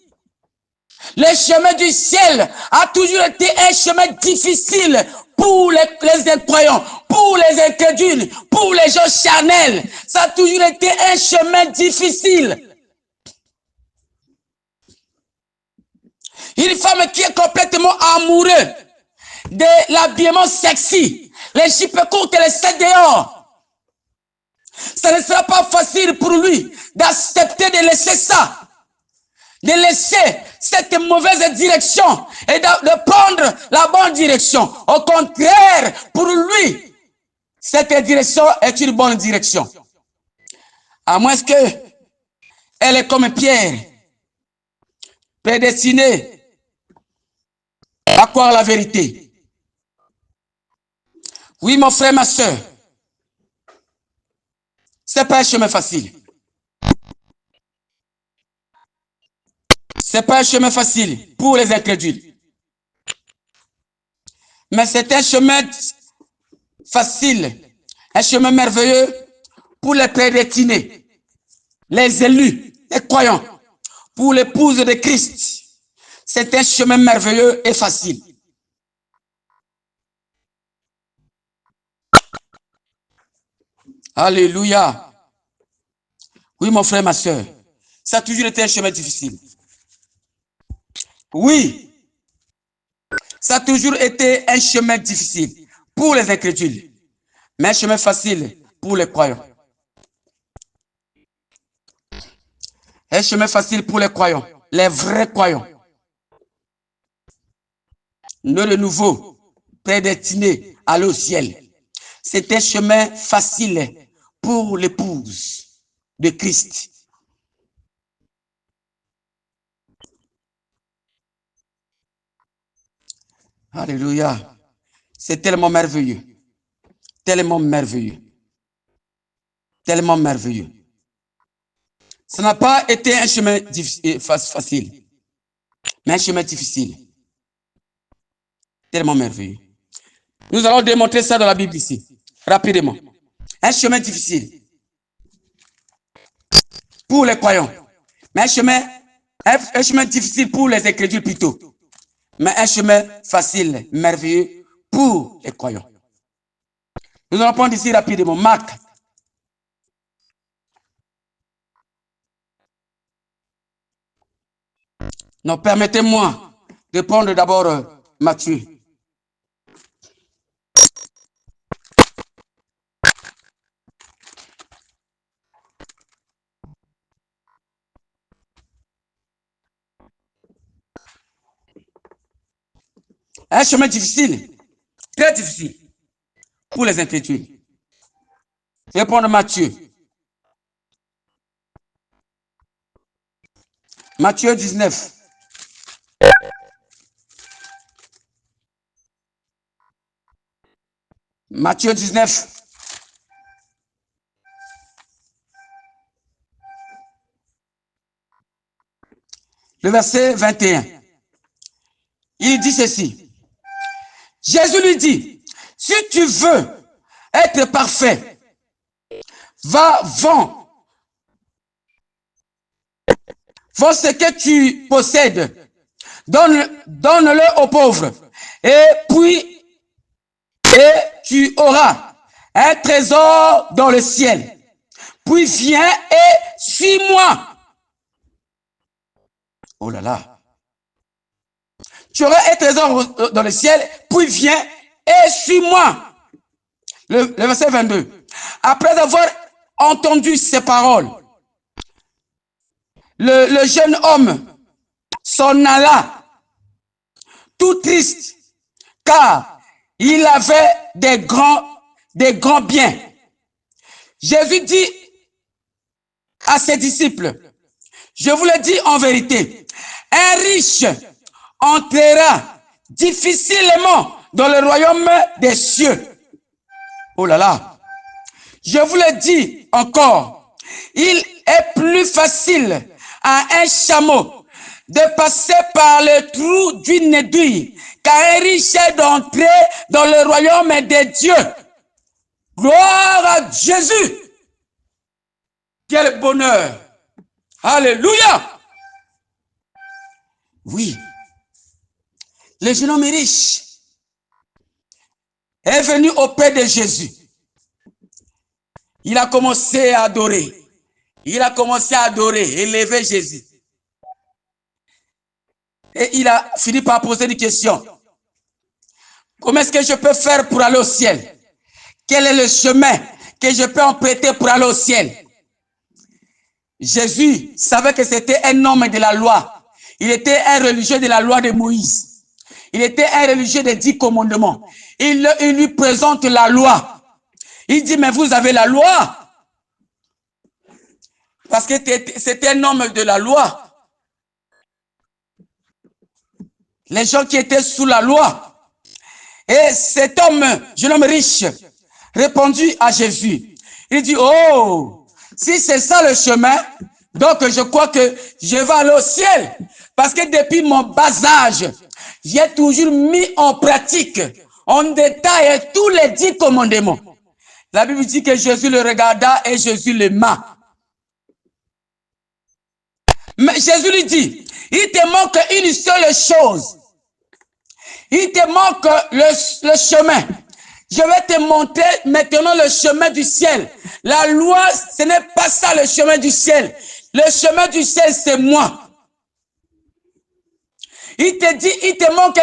Le chemin du ciel a toujours été un chemin difficile pour les incroyants, pour les incrédules, pour les gens charnels. Ça a toujours été un chemin difficile. Une femme qui est complètement amoureuse de l'habillement sexy, les jupes courtes et les seins dehors. Ça ne sera pas facile pour lui d'accepter de laisser ça, de laisser cette mauvaise direction et de prendre la bonne direction. Au contraire, pour lui, cette direction est une bonne direction. À moins que elle est comme Pierre, prédestinée à croire la vérité. Oui, mon frère, ma soeur, ce n'est pas un chemin facile. Ce n'est pas un chemin facile pour les incrédules. Mais c'est un chemin facile, un chemin merveilleux pour les prédestinés, les élus, les croyants, pour l'épouse de Christ. C'est un chemin merveilleux et facile. Alléluia. Oui, mon frère, ma soeur, ça a toujours été un chemin difficile. Oui, ça a toujours été un chemin difficile pour les incrédules, mais un chemin facile pour les croyants. Un chemin facile pour les croyants, les vrais croyants. né de nouveau, prédestiné à aller au ciel. C'est un chemin facile pour l'épouse de Christ. Alléluia. C'est tellement merveilleux. Tellement merveilleux. Tellement merveilleux. Ça n'a pas été un chemin facile, mais un chemin difficile. Tellement merveilleux. Nous allons démontrer ça dans la Bible ici, rapidement. Un chemin difficile pour les croyants, mais un chemin difficile pour les incrédules plutôt, mais un chemin facile, merveilleux pour les croyants. Nous allons prendre ici rapidement Marc. Non, permettez-moi de prendre d'abord Matthieu. Un chemin difficile, très difficile pour les incrédules. Je vais prendre Matthieu. Matthieu 19. Matthieu 19. Le verset 21. Il dit ceci. Jésus lui dit, si tu veux être parfait, va, vends ce que tu possèdes, donne-le aux pauvres, et tu auras un trésor dans le ciel. Puis viens et suis-moi. Oh là là. Tu auras un trésor dans le ciel, puis viens et suis-moi. Le verset 22. Après avoir entendu ces paroles, le jeune homme s'en alla, tout triste, car il avait des grands biens. Jésus dit à ses disciples, je vous le dis en vérité, un riche entrera difficilement dans le royaume des cieux. Oh là là. Je vous le dis encore, il est plus facile à un chameau de passer par le trou d'une aiguille qu'à un riche d'entrer dans le royaume des dieux. Gloire à Jésus. Quel bonheur. Alléluia. Oui. Le jeune homme riche est venu auprès de Jésus. Il a commencé à adorer. Il a commencé à adorer, élever Jésus. Et il a fini par poser une question. Comment est-ce que je peux faire pour aller au ciel? Quel est le chemin que je peux emprunter pour aller au ciel? Jésus savait que c'était un homme de la loi. Il était un religieux de la loi de Moïse. Il était un religieux des 10 commandements. Il lui présente la loi. Il dit, mais vous avez la loi. Parce que c'était un homme de la loi. Les gens qui étaient sous la loi. Et cet homme, jeune homme riche, répondit à Jésus. Il dit, oh, si c'est ça le chemin, donc je crois que je vais aller au ciel. Parce que depuis mon bas âge, j'ai toujours mis en pratique, en détail, tous les 10 commandements. La Bible dit que Jésus le regarda et Jésus l'aima. Mais Jésus lui dit, il te manque une seule chose. Il te manque le chemin. Je vais te montrer maintenant le chemin du ciel. La loi, ce n'est pas ça le chemin du ciel. Le chemin du ciel, c'est moi. Il te dit, il te manque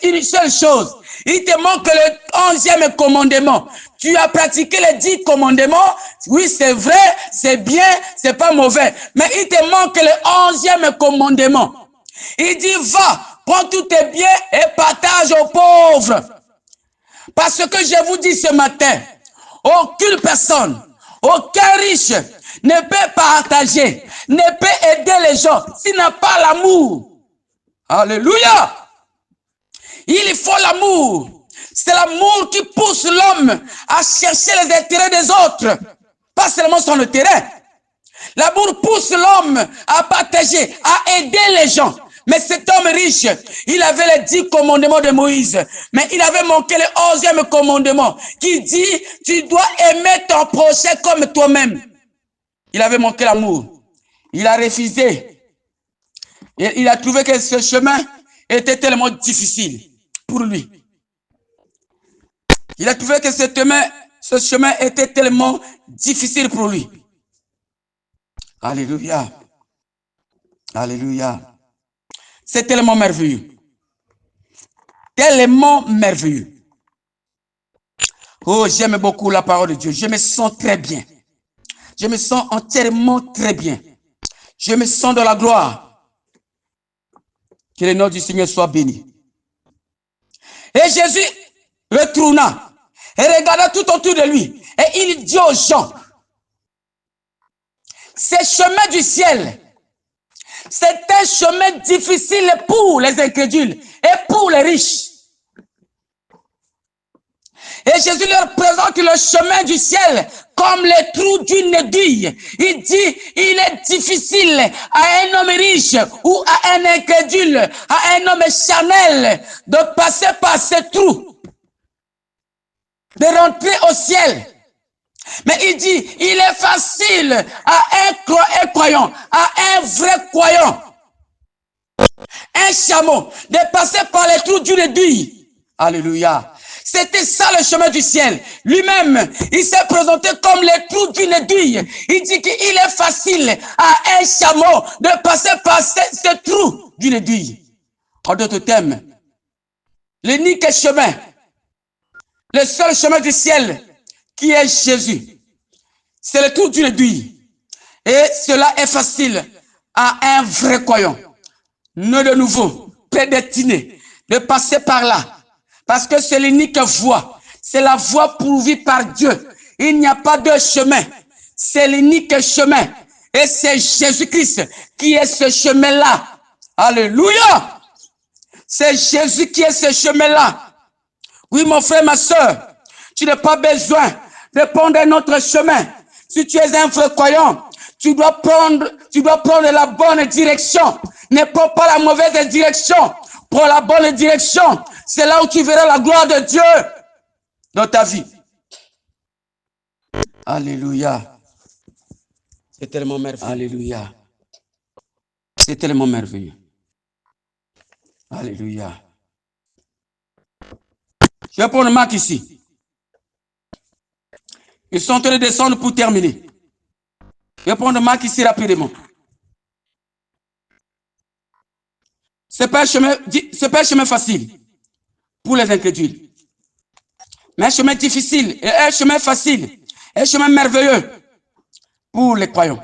une seule chose. Il te manque le 11e commandement. Tu as pratiqué les 10 commandements. Oui, c'est vrai, c'est bien, c'est pas mauvais. Mais il te manque le 11e commandement. Il dit, va, Prends tous tes biens et partage aux pauvres. Parce que je vous dis ce matin, aucune personne, aucun riche ne peut partager, ne peut aider les gens s'il n'a pas l'amour. Alléluia. Il faut l'amour. C'est l'amour qui pousse l'homme à chercher les intérêts des autres, pas seulement son intérêt. L'amour pousse l'homme à partager, à aider les gens. Mais cet homme riche, il avait les 10 commandements de Moïse, mais il avait manqué le 11e commandement qui dit, tu dois aimer ton prochain comme toi-même. Il avait manqué l'amour. Il a refusé. Et il a trouvé que ce chemin était tellement difficile pour lui. Il a trouvé que ce chemin était tellement difficile pour lui. Alléluia. Alléluia. C'est tellement merveilleux. Tellement merveilleux. Oh, j'aime beaucoup la parole de Dieu. Je me sens très bien. Je me sens entièrement très bien. Je me sens dans la gloire. Que le nom du Seigneur soit béni. Et Jésus retourna et regarda tout autour de lui. Et il dit aux gens, ce chemin du ciel, c'est un chemin difficile pour les incrédules et pour les riches. Et Jésus leur présente le chemin du ciel comme les trous d'une aiguille. Il dit, il est difficile à un homme riche ou à un incrédule, à un homme charnel de passer par ces trous, de rentrer au ciel. Mais il dit, il est facile à un croyant, à un vrai croyant, un chameau, de passer par les trous d'une aiguille. Alléluia. C'était ça le chemin du ciel. Lui-même, il s'est présenté comme les trous d'une aiguille. Il dit qu'il est facile à un chameau de passer par ce trou d'une aiguille. En d'autres termes, l'unique chemin, le seul chemin du ciel qui est Jésus, c'est le trou d'une aiguille. Et cela est facile à un vrai croyant, né de nouveau, prédestiné, de passer par là. Parce que c'est l'unique voie. C'est la voie pourvue par Dieu. Il n'y a pas de chemin. C'est l'unique chemin. Et c'est Jésus-Christ qui est ce chemin-là. Alléluia! C'est Jésus qui est ce chemin-là. Oui, mon frère, ma soeur, tu n'as pas besoin de prendre un autre chemin. Si tu es un vrai croyant, tu dois prendre la bonne direction. Ne prends pas la mauvaise direction. Prends la bonne direction. C'est là où tu verras la gloire de Dieu dans ta vie. Alléluia. C'est tellement merveilleux. Alléluia. C'est tellement merveilleux. Alléluia. Je vais prendre Marc ici. Ils sont en train de descendre pour terminer. Je vais prendre Marc ici rapidement. C'est pas un chemin facile pour les incrédules. Mais un chemin difficile et un chemin facile, un chemin merveilleux pour les croyants.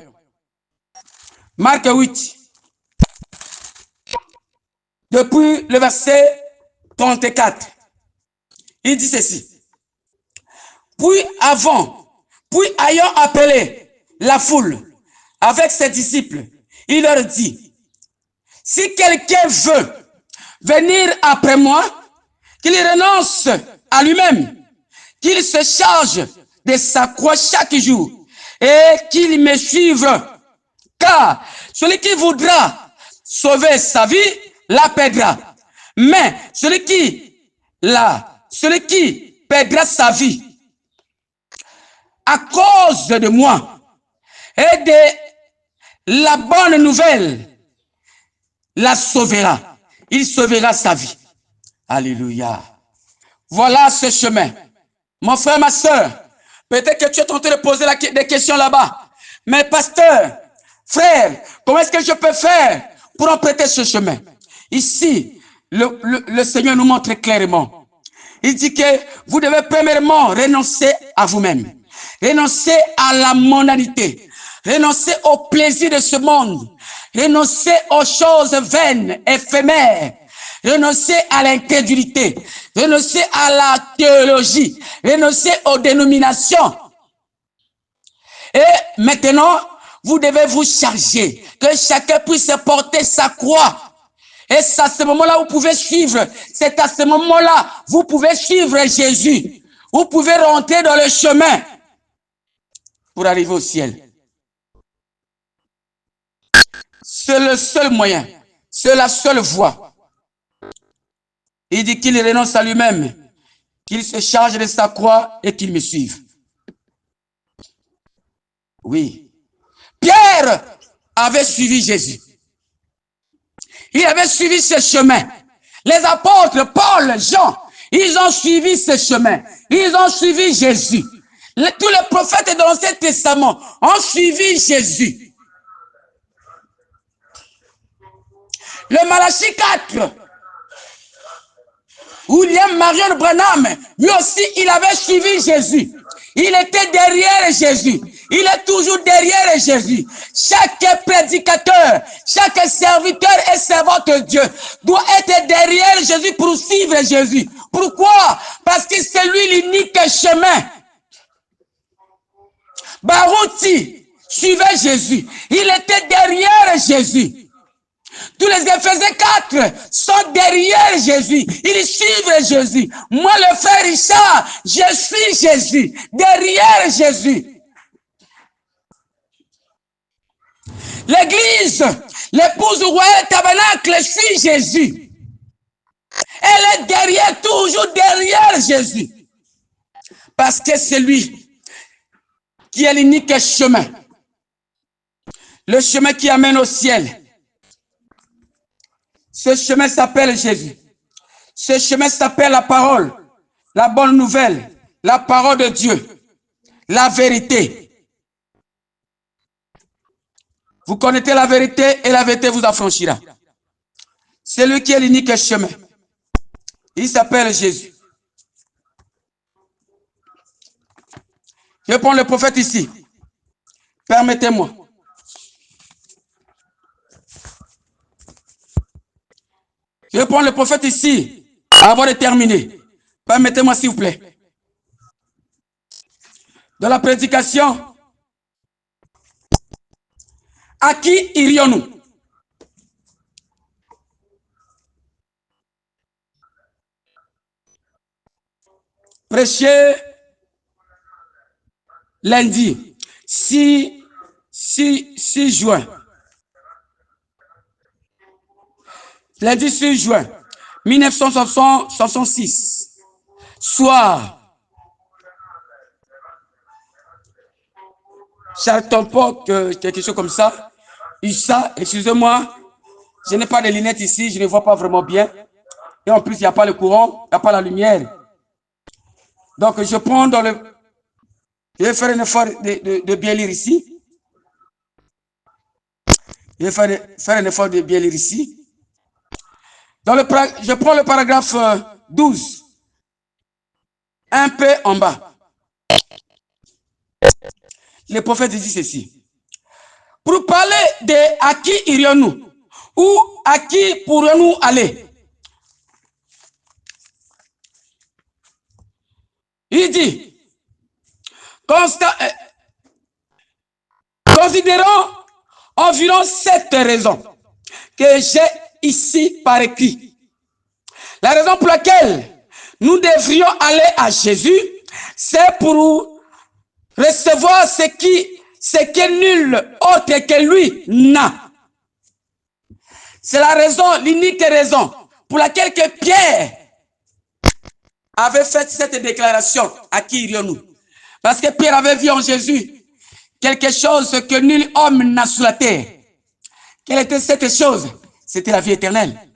Marc 8. Depuis le verset 34, il dit ceci. Puis ayant appelé la foule avec ses disciples, il leur dit, si quelqu'un veut venir après moi, qu'il renonce à lui-même, qu'il se charge de sa croix chaque jour et qu'il me suive. Car celui qui voudra sauver sa vie, la perdra. Mais celui qui perdra sa vie à cause de moi et de la bonne nouvelle, la sauvera. Il sauvera sa vie. Alléluia. Voilà ce chemin. Mon frère, ma soeur, peut-être que tu es tenté de poser des questions là-bas. Mais pasteur, frère, comment est-ce que je peux faire pour emprunter ce chemin? Ici, le Seigneur nous montre clairement. Il dit que vous devez premièrement renoncer à vous-même. Renoncer à la mondanité. Renoncer au plaisir de ce monde. Renoncer aux choses vaines, éphémères. renoncer à l'incrédulité, renoncer à la théologie, renoncer aux dénominations. Et maintenant, vous devez vous charger, que chacun puisse porter sa croix. Et c'est à ce moment-là, vous pouvez suivre. C'est à ce moment-là, vous pouvez suivre Jésus. Vous pouvez rentrer dans le chemin pour arriver au ciel. C'est le seul moyen. C'est la seule voie. Il dit qu'il renonce à lui-même, qu'il se charge de sa croix et qu'il me suive. Oui. Pierre avait suivi Jésus. Il avait suivi ce chemin. Les apôtres, Paul, Jean, ils ont suivi ce chemin. Ils ont suivi Jésus. Tous les prophètes de l'Ancien Testament ont suivi Jésus. Le Malachie 4, William Marion Branham, lui aussi, il avait suivi Jésus. Il était derrière Jésus. Il est toujours derrière Jésus. Chaque prédicateur, chaque serviteur et servante de Dieu doit être derrière Jésus pour suivre Jésus. Pourquoi? Parce que c'est lui l'unique chemin. Baruti suivait Jésus. Il était derrière Jésus. Tous les Éphésiens 4 sont derrière Jésus. Ils suivent Jésus. Moi, le frère Richard, je suis Jésus. Derrière Jésus. L'église, l'épouse royale tabernacle suit Jésus. Elle est derrière, toujours derrière Jésus. Parce que c'est lui qui est l'unique chemin. Le chemin qui amène au ciel. Ce chemin s'appelle Jésus. Ce chemin s'appelle la parole, la bonne nouvelle, la parole de Dieu, la vérité. Vous connaissez la vérité et la vérité vous affranchira. C'est lui qui est l'unique chemin. Il s'appelle Jésus. Je prends le prophète ici. Permettez-moi. Je prends le prophète ici, avant de terminer. Permettez-moi s'il vous plaît. Dans la prédication, à qui irions-nous? Prêcher lundi, 6 juin. Lundi 6 juin 1966, soir, Charlton Port, quelque chose comme ça. Issa, excusez-moi, je n'ai pas de lunettes ici, je ne vois pas vraiment bien. Et en plus, il n'y a pas le courant, il n'y a pas la lumière. Donc, je prends dans le... Je vais faire un effort de bien lire ici. Je vais faire un effort de bien lire ici. Je prends le paragraphe 12, un peu en bas. Le prophète dit ceci. Pour parler de à qui irions-nous ou à qui pourrions-nous aller? Il dit, considérons environ 7 raisons que j'ai ici par écrit. La raison pour laquelle nous devrions aller à Jésus, c'est pour recevoir ce que nul autre que lui n'a. C'est la raison, l'unique raison pour laquelle que Pierre avait fait cette déclaration. À qui irions-nous? Parce que Pierre avait vu en Jésus quelque chose que nul homme n'a sur la terre. Quelle était cette chose? C'était la vie éternelle.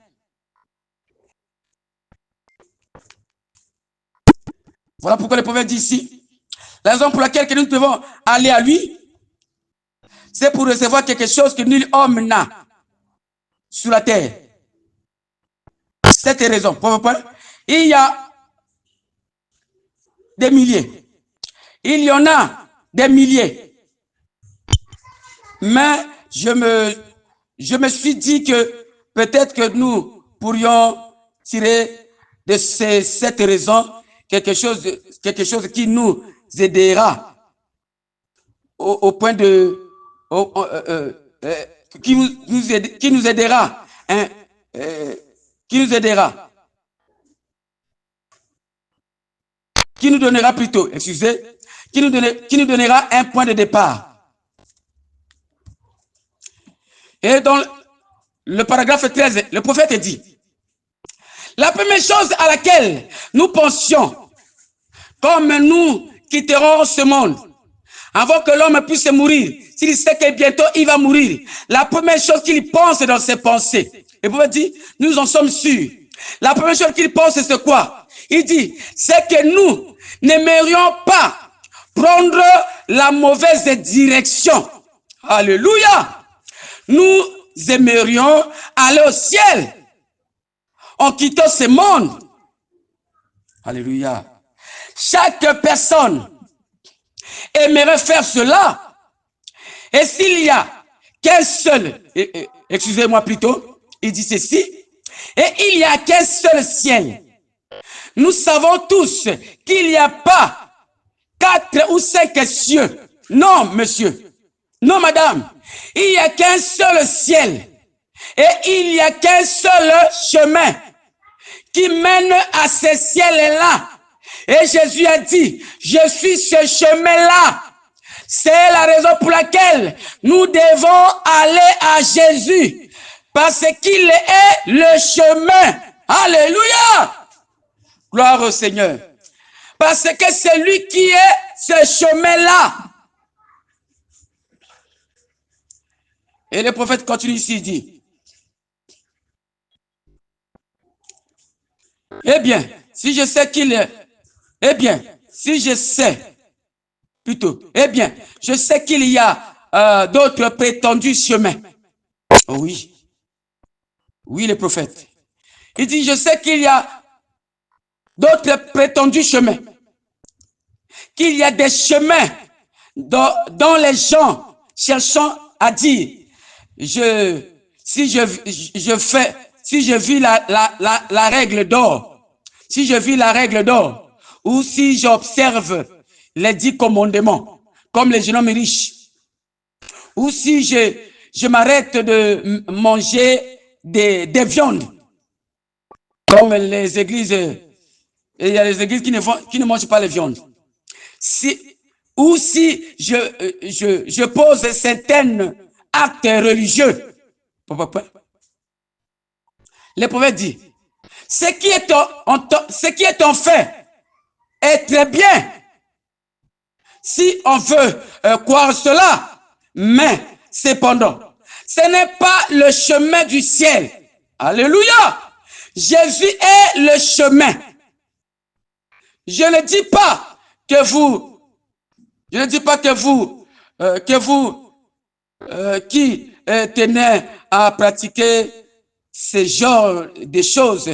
Voilà pourquoi le prophète dit ici, la raison pour laquelle nous devons aller à lui, c'est pour recevoir quelque chose que nul homme n'a sur la terre. Cette raison. Il y a des milliers. Il y en a des milliers. Mais je me suis dit que peut-être que nous pourrions tirer de cette raison quelque chose qui nous aidera au point de... qui nous aidera. Hein, qui nous aidera. Qui nous donnera plutôt, excusez, qui nous donnera un point de départ. Et dans le paragraphe 13, le prophète dit, la première chose à laquelle nous pensions, comme nous quitterons ce monde, avant que l'homme puisse mourir, s'il sait que bientôt il va mourir, la première chose qu'il pense dans ses pensées, le prophète dit, nous en sommes sûrs. La première chose qu'il pense, c'est quoi? Il dit, c'est que nous n'aimerions pas prendre la mauvaise direction. Alléluia! Nous aimerions aller au ciel en quittant ce monde. Alléluia. Chaque personne aimerait faire cela. Et s'il y a qu'un seul, excusez-moi plutôt, il dit ceci, et il n'y a qu'un seul ciel. Nous savons tous qu'il n'y a pas 4 ou 5 cieux. Non, monsieur. Non, madame. Il n'y a qu'un seul ciel. Et il n'y a qu'un seul chemin qui mène à ce ciel-là. Et Jésus a dit, je suis ce chemin-là. C'est la raison pour laquelle nous devons aller à Jésus. Parce qu'il est le chemin. Alléluia. Gloire au Seigneur. Parce que c'est lui qui est ce chemin-là. Et le prophète continue ici, il dit, eh bien, si je sais qu'il est, eh bien, si je sais, plutôt, eh bien, je sais qu'il y a d'autres prétendus chemins. Oh oui. Oui, le prophète. Il dit, je sais qu'il y a d'autres prétendus chemins. Qu'il y a des chemins dont les gens cherchant à dire, si je vis la règle d'or, si je vis la règle d'or, ou si j'observe les 10 commandements, comme les jeunes hommes riches, ou si je m'arrête de manger des viandes, comme les églises, il y a les églises qui ne mangent pas les viandes. Ou si je pose certains actes religieux, le prophète dit, ce qui est en fait est très bien, si on veut croire cela, mais cependant, ce n'est pas le chemin du ciel. Alléluia! Jésus est le chemin. Je ne dis pas que vous qui tenez à pratiquer ce genre de choses,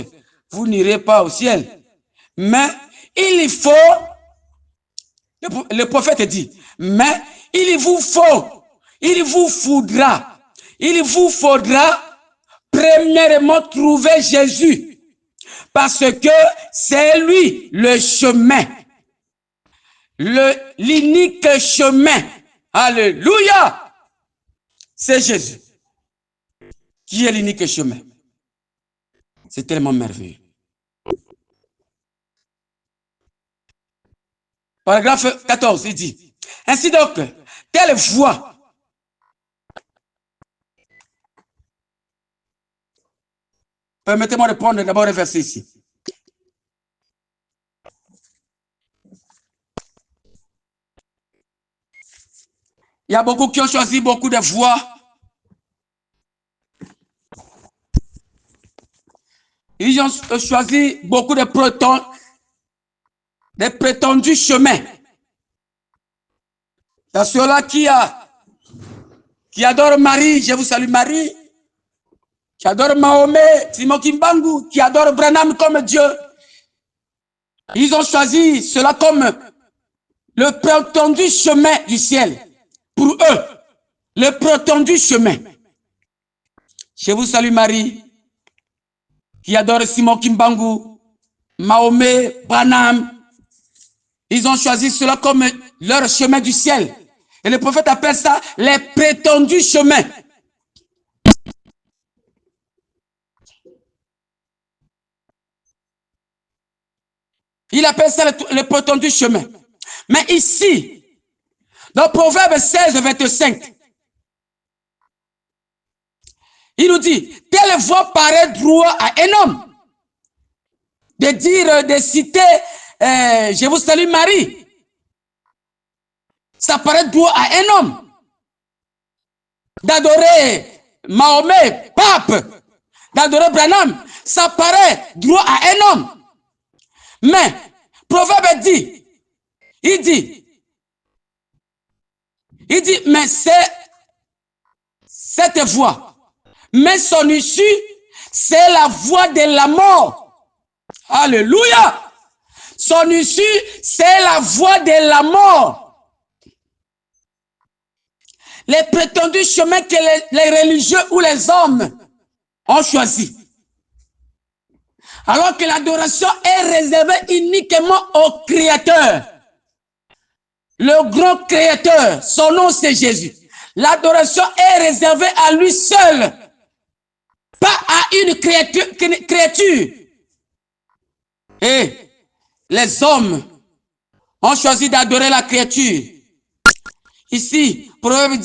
vous n'irez pas au ciel. Mais il faut, le prophète dit, mais il vous faudra premièrement trouver Jésus, parce que c'est lui le chemin, l'unique chemin. Alléluia! C'est Jésus qui est l'unique chemin. C'est tellement merveilleux. Paragraphe 14, il dit, ainsi donc, telle voie permettez-moi de prendre d'abord un verset ici. Il y a beaucoup qui ont choisi beaucoup de voies. Ils ont choisi beaucoup de prétendus chemins. Il y a ceux-là qui adorent Marie, je vous salue Marie, qui adorent Mahomet, Simon Kimbangu, qui adorent Branham comme Dieu. Ils ont choisi cela comme le prétendu chemin du ciel. Pour eux, le prétendu chemin. Je vous salue Marie. qui adorent Simon Kimbangu, Mahomet, Branham. Ils ont choisi cela comme leur chemin du ciel. Et le prophète appelle ça les prétendus chemins. Il appelle ça le prétendu chemin. Mais ici, dans Proverbe 16, 25, il nous dit, telle voix paraît droit à un homme. De dire, de citer, je vous salue Marie. Ça paraît droit à un homme. D'adorer Mahomet, pape, d'adorer Branham, ça paraît droit à un homme. Mais, Proverbe dit, il dit, mais c'est cette voix, mais son issue, c'est la voix de la mort. Alléluia! Son issue, c'est la voix de la mort. Les prétendus chemins que les religieux ou les hommes ont choisis. Alors que l'adoration est réservée uniquement au Créateur. Le grand Créateur, son nom c'est Jésus. L'adoration est réservée à lui seul, pas à une créature. Et les hommes ont choisi d'adorer la créature. Ici, Proverbe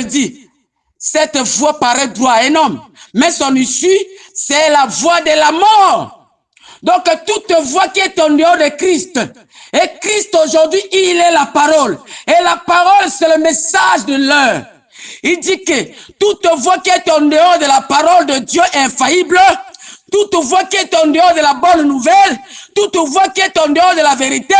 dit, cette voix paraît droit à un homme, mais son issue, c'est la voix de la mort. Donc, toute voix qui est en dehors de Christ, et Christ aujourd'hui, il est la parole. Et la parole, c'est le message de l'heure. Il dit que toute voix qui est en dehors de la parole de Dieu infaillible, toute voix qui est en dehors de la bonne nouvelle, toute voix qui est en dehors de la vérité,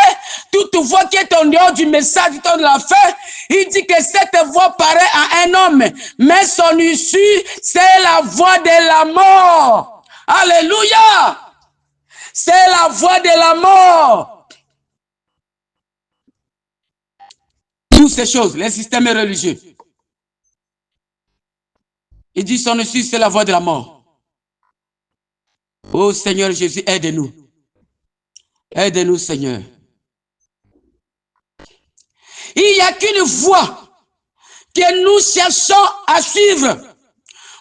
toute voix qui est en dehors du message du temps de la fin, il dit que cette voix paraît à un homme, mais son issue, c'est la voix de la mort. Alléluia! C'est la voix de la mort. Toutes ces choses, les systèmes religieux. Il dit son issue, c'est la voix de la mort. Oh Seigneur Jésus, aide-nous. Aide-nous, Seigneur. Il n'y a qu'une voie que nous cherchons à suivre.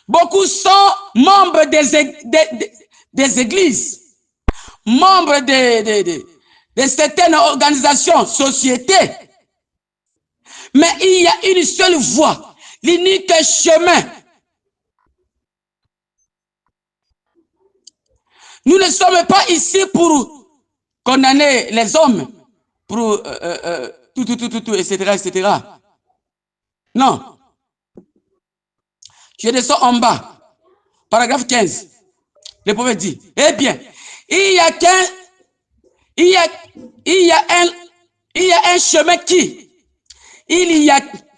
Beaucoup sont membres des églises, membres de certaines organisations, sociétés. Mais il y a une seule voie, l'unique chemin. Nous ne sommes pas ici pour condamner les hommes, pour tout, etc. Non. Je descends en bas. Paragraphe 15. Le prophète dit, eh bien, il y a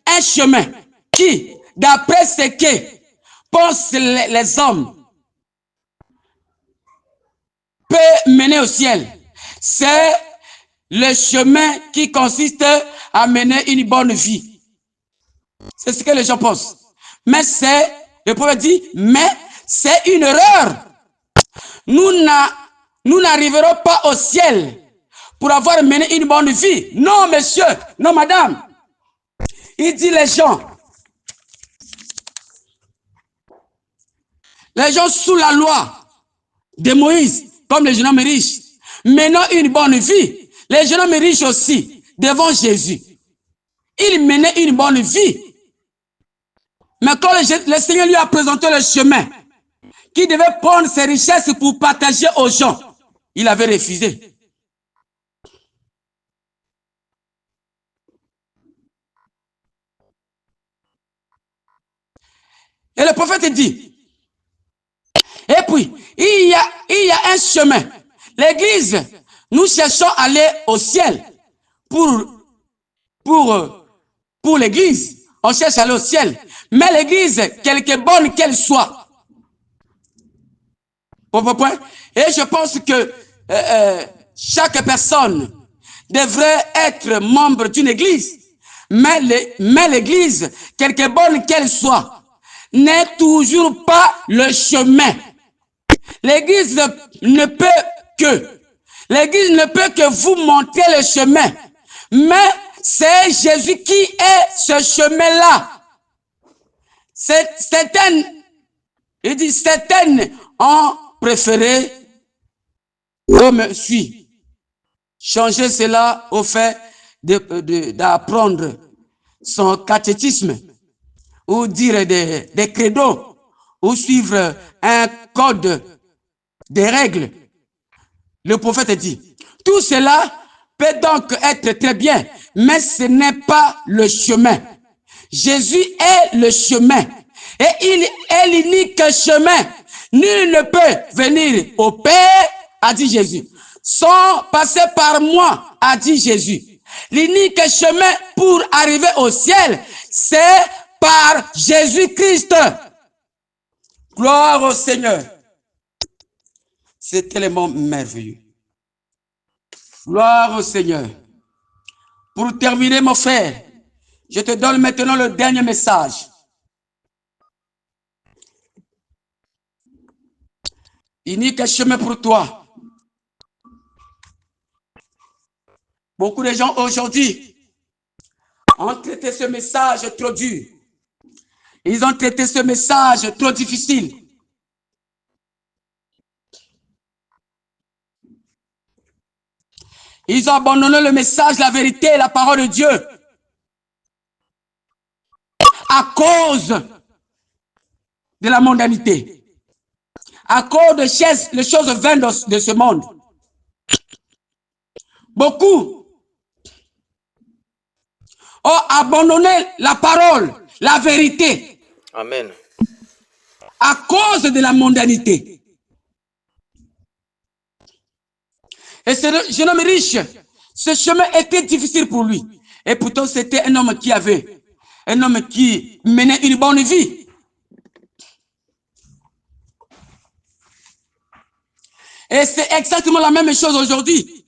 un chemin qui, d'après ce que pensent les hommes, peut mener au ciel. C'est le chemin qui consiste à mener une bonne vie. C'est ce que les gens pensent. Mais le prophète dit, mais c'est une erreur. Nous n'arriverons pas au ciel pour avoir mené une bonne vie. Non, monsieur, non, madame. Il dit les gens sous la loi de Moïse, comme les jeunes hommes riches, menant une bonne vie. Les jeunes hommes riches aussi, devant Jésus. Ils menaient une bonne vie. Mais quand le Seigneur lui a présenté le chemin, qui devait prendre ses richesses pour partager aux gens, il avait refusé. Et le prophète dit, et puis, il y a un chemin. L'église, nous cherchons à aller au ciel. Pour l'église, on cherche à aller au ciel. Mais l'église, quelque bonne qu'elle soit. Et je pense que chaque personne devrait être membre d'une église. Mais l'église, quelque bonne qu'elle soit, n'est toujours pas le chemin. L'Église ne peut que vous montrer le chemin. Mais c'est Jésus qui est ce chemin-là. Certaines ont préféré me suivre. Changer cela au fait d'apprendre son catéchisme ou dire des credos ou suivre un code des règles. Le prophète dit, tout cela peut donc être très bien, mais ce n'est pas le chemin. Jésus est le chemin et il est l'unique chemin. Nul ne peut venir au Père, a dit Jésus, sans passer par moi, a dit Jésus. L'unique chemin pour arriver au ciel, c'est par Jésus-Christ. Gloire au Seigneur. C'est tellement merveilleux. Gloire au Seigneur. Pour terminer, mon frère, je te donne maintenant le dernier message. Unique chemin pour toi. Beaucoup de gens aujourd'hui ont traité ce message trop dur. Ils ont traité ce message trop difficile. Ils ont abandonné le message, la vérité et la parole de Dieu à cause de la mondanité, à cause de les choses vaines de ce monde. Beaucoup ont abandonné la parole, la vérité. Amen. À cause de la mondanité. Et ce jeune homme riche, ce chemin était difficile pour lui. Et pourtant, c'était un homme qui menait une bonne vie. Et c'est exactement la même chose aujourd'hui.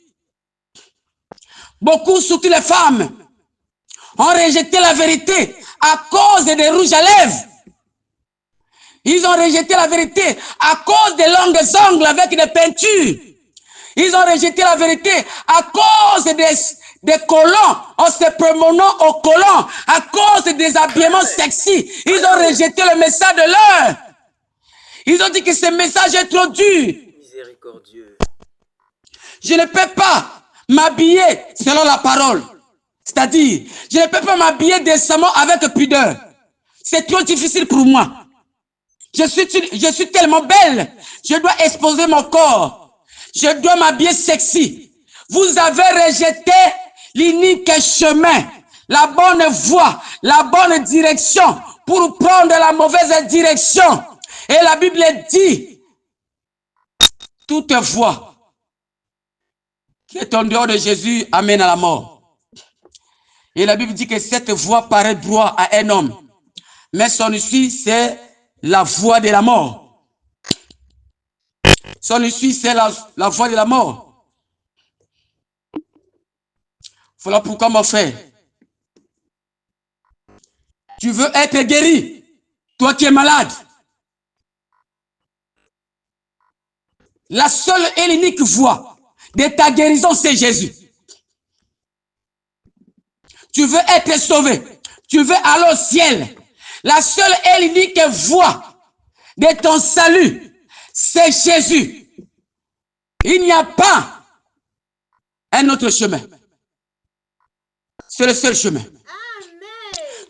Beaucoup, surtout les femmes, ont rejeté la vérité à cause des rouges à lèvres. Ils ont rejeté la vérité à cause des longues ongles avec des peintures. Ils ont rejeté la vérité à cause des colons, en se promenant aux colons, à cause des habillements sexy. Ils ont rejeté le message de l'heure. Ils ont dit que ce message est trop dur. Miséricordieux. Je ne peux pas m'habiller selon la parole. C'est-à-dire, je ne peux pas m'habiller décemment avec pudeur. C'est trop difficile pour moi. Je suis tellement belle. Je dois exposer mon corps. Je dois m'habiller sexy. Vous avez rejeté l'unique chemin, la bonne voie, la bonne direction pour prendre la mauvaise direction. Et la Bible dit, toute voie qui est en dehors de Jésus amène à la mort. Et la Bible dit que cette voie paraît droit à un homme, mais son issue, c'est la voie de la mort. Son issue, c'est la voie de la mort. Voilà pourquoi, mon frère, tu veux être guéri, toi qui es malade. La seule et l'unique voie de ta guérison, c'est Jésus. Tu veux être sauvé, tu veux aller au ciel. La seule et l'unique voie de ton salut, c'est Jésus. Il n'y a pas un autre chemin. C'est le seul chemin. Amen.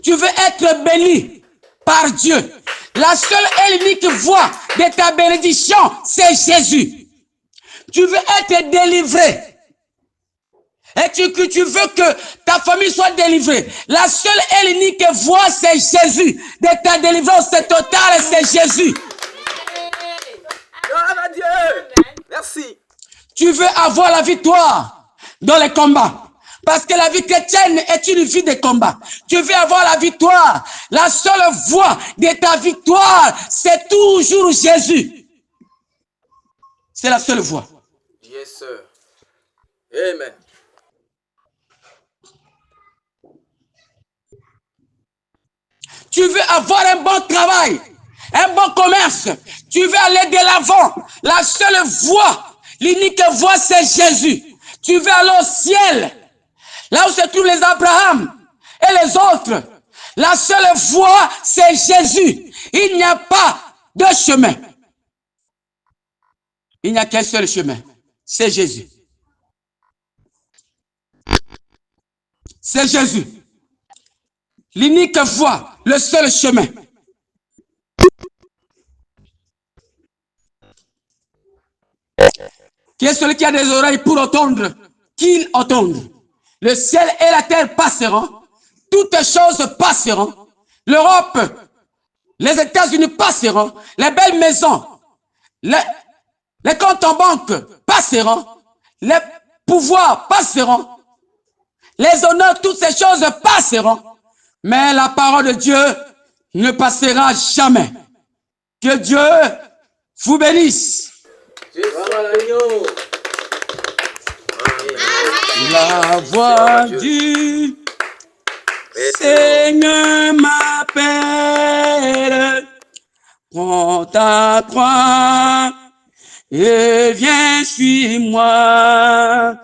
Tu veux être béni par Dieu. La seule et l'unique voie de ta bénédiction, c'est Jésus. Tu veux être délivré. Et tu veux que ta famille soit délivrée. La seule et l'unique voie, c'est Jésus. De ta délivrance totale, c'est Jésus. Gloire à Dieu. Merci. Tu veux avoir la victoire dans les combats. Parce que la vie chrétienne est une vie de combat. Tu veux avoir la victoire. La seule voie de ta victoire, c'est toujours Jésus. C'est la seule voie. Yes, sir. Amen. Tu veux avoir un bon travail. un bon commerce, tu veux aller de l'avant, la seule voie, l'unique voie, c'est Jésus. Tu veux aller au ciel, là où se trouvent les Abraham et les autres. La seule voie, c'est Jésus. Il n'y a pas de chemin. Il n'y a qu'un seul chemin, c'est Jésus. C'est Jésus. L'unique voie, le seul chemin. Qui est celui qui a des oreilles pour entendre, qu'il entende. Le ciel et la terre passeront, toutes choses passeront. L'Europe, les États-Unis passeront, les belles maisons, les comptes en banque passeront, les pouvoirs passeront, les honneurs, toutes ces choses passeront. Mais la parole de Dieu ne passera jamais. Que Dieu vous bénisse. La voix du Seigneur m'appelle. Prends ta croix et viens, suis-moi.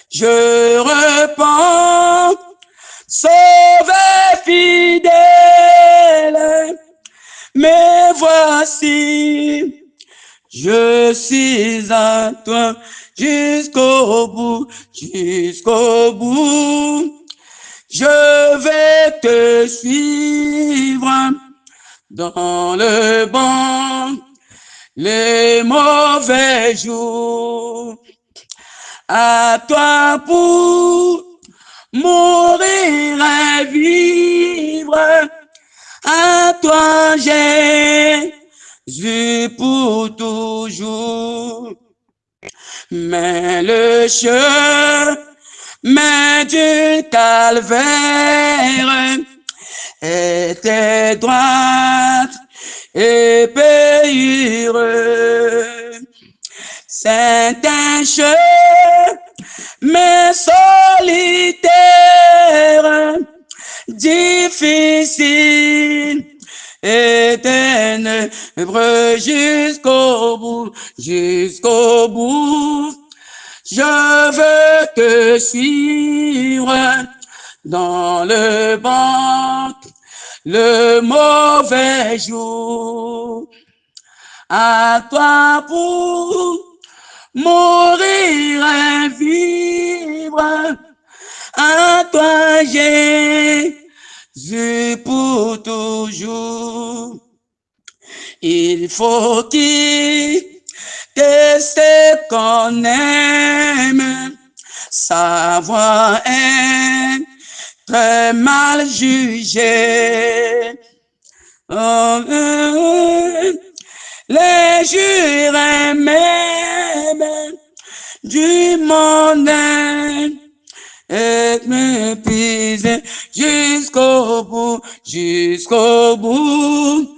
Je repens, sauvé fidèle, mais voici, je suis à toi jusqu'au bout, jusqu'au bout. Je vais te suivre dans le bon, les mauvais jours. À toi pour mourir et vivre, à toi Jésus pour toujours. Mais le chemin du calvaire était droite et payure. C'est un chemin solitaire, difficile et ténébreux jusqu'au bout, jusqu'au bout. Je veux te suivre dans le bon, le mauvais jour. À toi pour mourir et vivre, à toi Jésus pour toujours. Il faut quitter ce qu'on aime, savoir être mal jugé. Les jurés même du monde et m'épuiser jusqu'au bout, jusqu'au bout.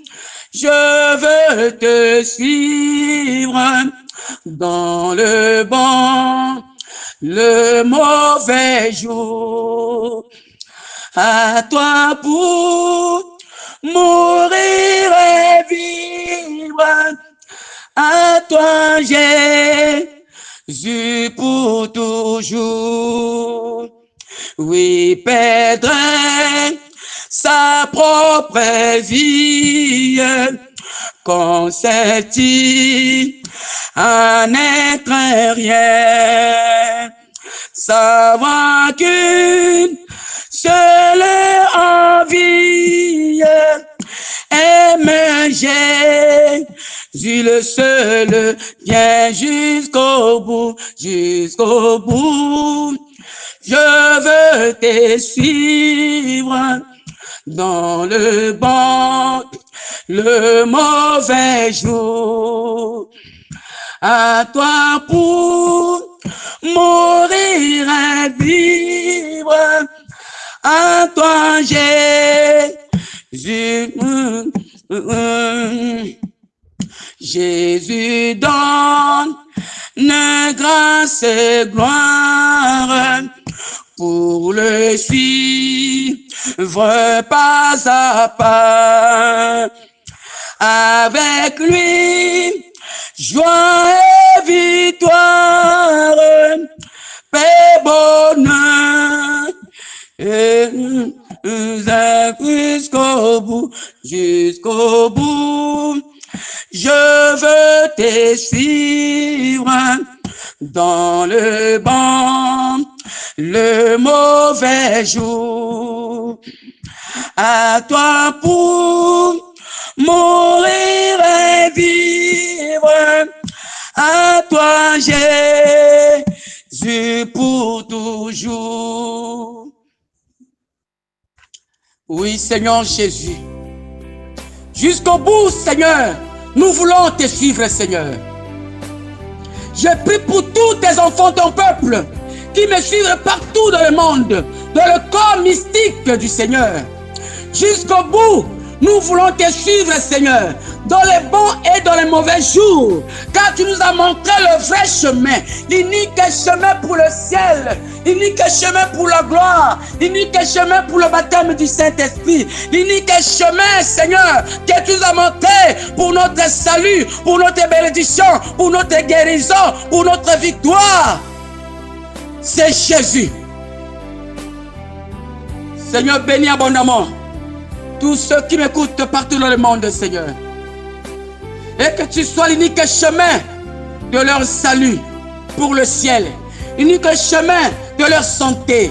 Je veux te suivre dans le bon, le mauvais jour. À toi pour mourir et vivre, à toi Jésus pour toujours. Oui, perdre sa propre vie, consiste-t-il à n'être rien, savoir qu'une seule envie, aime Jésus le seul, vient jusqu'au bout, jusqu'au bout. Je veux te suivre dans le bon, le mauvais jour. À toi pour mourir et vivre, à toi Jésus. Jésus donne grâce et gloire pour le suivre pas à pas. avec lui, joie et victoire, paix, bonheur, et jusqu'au bout, je veux te suivre dans le bon, le mauvais jour. À toi pour mourir et vivre, à toi Jésus pour toujours. Oui, Seigneur Jésus, jusqu'au bout, Seigneur, nous voulons te suivre, Seigneur. Je prie pour tous tes enfants, ton peuple, qui me suivent partout dans le monde, dans le corps mystique du Seigneur. Jusqu'au bout, nous voulons te suivre, Seigneur, dans les bons et dans les mauvais jours, car tu nous as montré le vrai chemin, l'unique chemin pour le ciel, l'unique chemin pour la gloire, l'unique chemin pour le baptême du Saint-Esprit, l'unique chemin, Seigneur, que tu nous as montré pour notre salut, pour notre bénédiction, pour notre guérison, pour notre victoire. C'est Jésus. Seigneur, bénis abondamment tous ceux qui m'écoutent partout dans le monde, Seigneur. Et que tu sois l'unique chemin de leur salut pour le ciel, l'unique chemin de leur santé,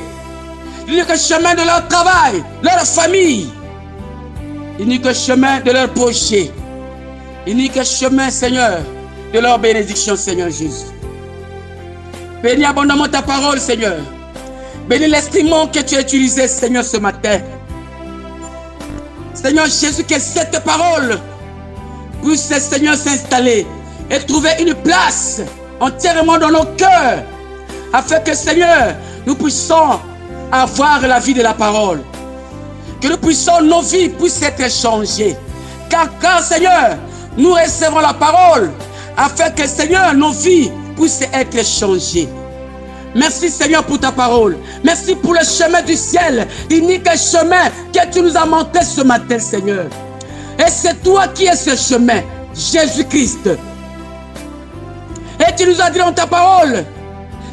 l'unique chemin de leur travail, leur famille, l'unique chemin de leur projet, l'unique chemin, Seigneur, de leur bénédiction, Seigneur Jésus. Bénis abondamment ta parole, Seigneur. Bénis l'instrument que tu as utilisé, Seigneur, ce matin. Seigneur Jésus, que cette parole puisse, Seigneur, s'installer et trouver une place entièrement dans nos cœurs, afin que, Seigneur, nous puissions avoir la vie de la parole. Que nous puissions, nos vies puissent être changées. Car, Seigneur, nous recevons la parole, afin que, Seigneur, nos vies puissent être changées. Merci, Seigneur, pour ta parole. Merci pour le chemin du ciel, l'unique chemin que tu nous as montré ce matin, Seigneur. Et c'est toi qui es ce chemin, Jésus-Christ. Et tu nous as dit dans ta parole,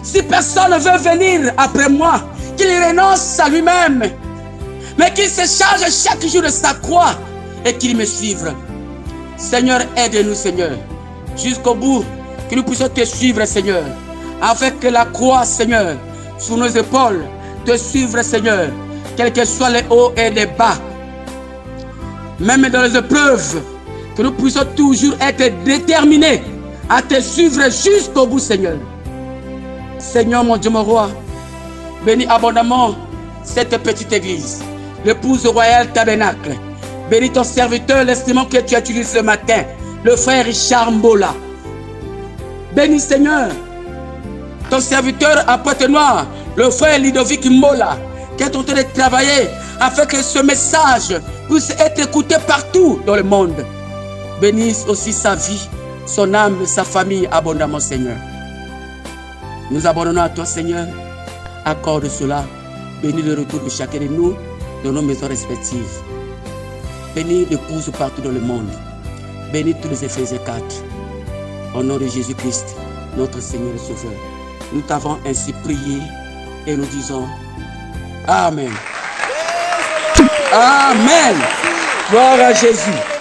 si personne ne veut venir après moi, qu'il renonce à lui-même, mais qu'il se charge chaque jour de sa croix et qu'il me suive. Seigneur, aide-nous, Seigneur, jusqu'au bout, que nous puissions te suivre, Seigneur. Avec la croix, Seigneur, sur nos épaules, te suivre, Seigneur, quels que soient les hauts et les bas. Même dans les épreuves, que nous puissions toujours être déterminés à te suivre jusqu'au bout, Seigneur. Seigneur, mon Dieu, mon roi, bénis abondamment cette petite église, l'épouse royale tabernacle. Bénis ton serviteur, l'instrument que tu as utilisé ce matin, le frère Richard Mbola. Bénis, Seigneur, ton serviteur à Pointe-Noire, le frère Ludovic Mbola, qui est en train de travailler afin que ce message puisse être écouté partout dans le monde. Bénisse aussi sa vie, son âme, sa famille abondamment, Seigneur. Nous abandonnons à toi, Seigneur. Accorde cela. Bénis le retour de chacun de nous dans nos maisons respectives. Bénis l'épouse partout dans le monde. Bénis tous les Éphésiens 4. Au nom de Jésus-Christ, notre Seigneur et Sauveur. Nous t'avons ainsi prié et nous disons Amen. Amen. Gloire à Jésus.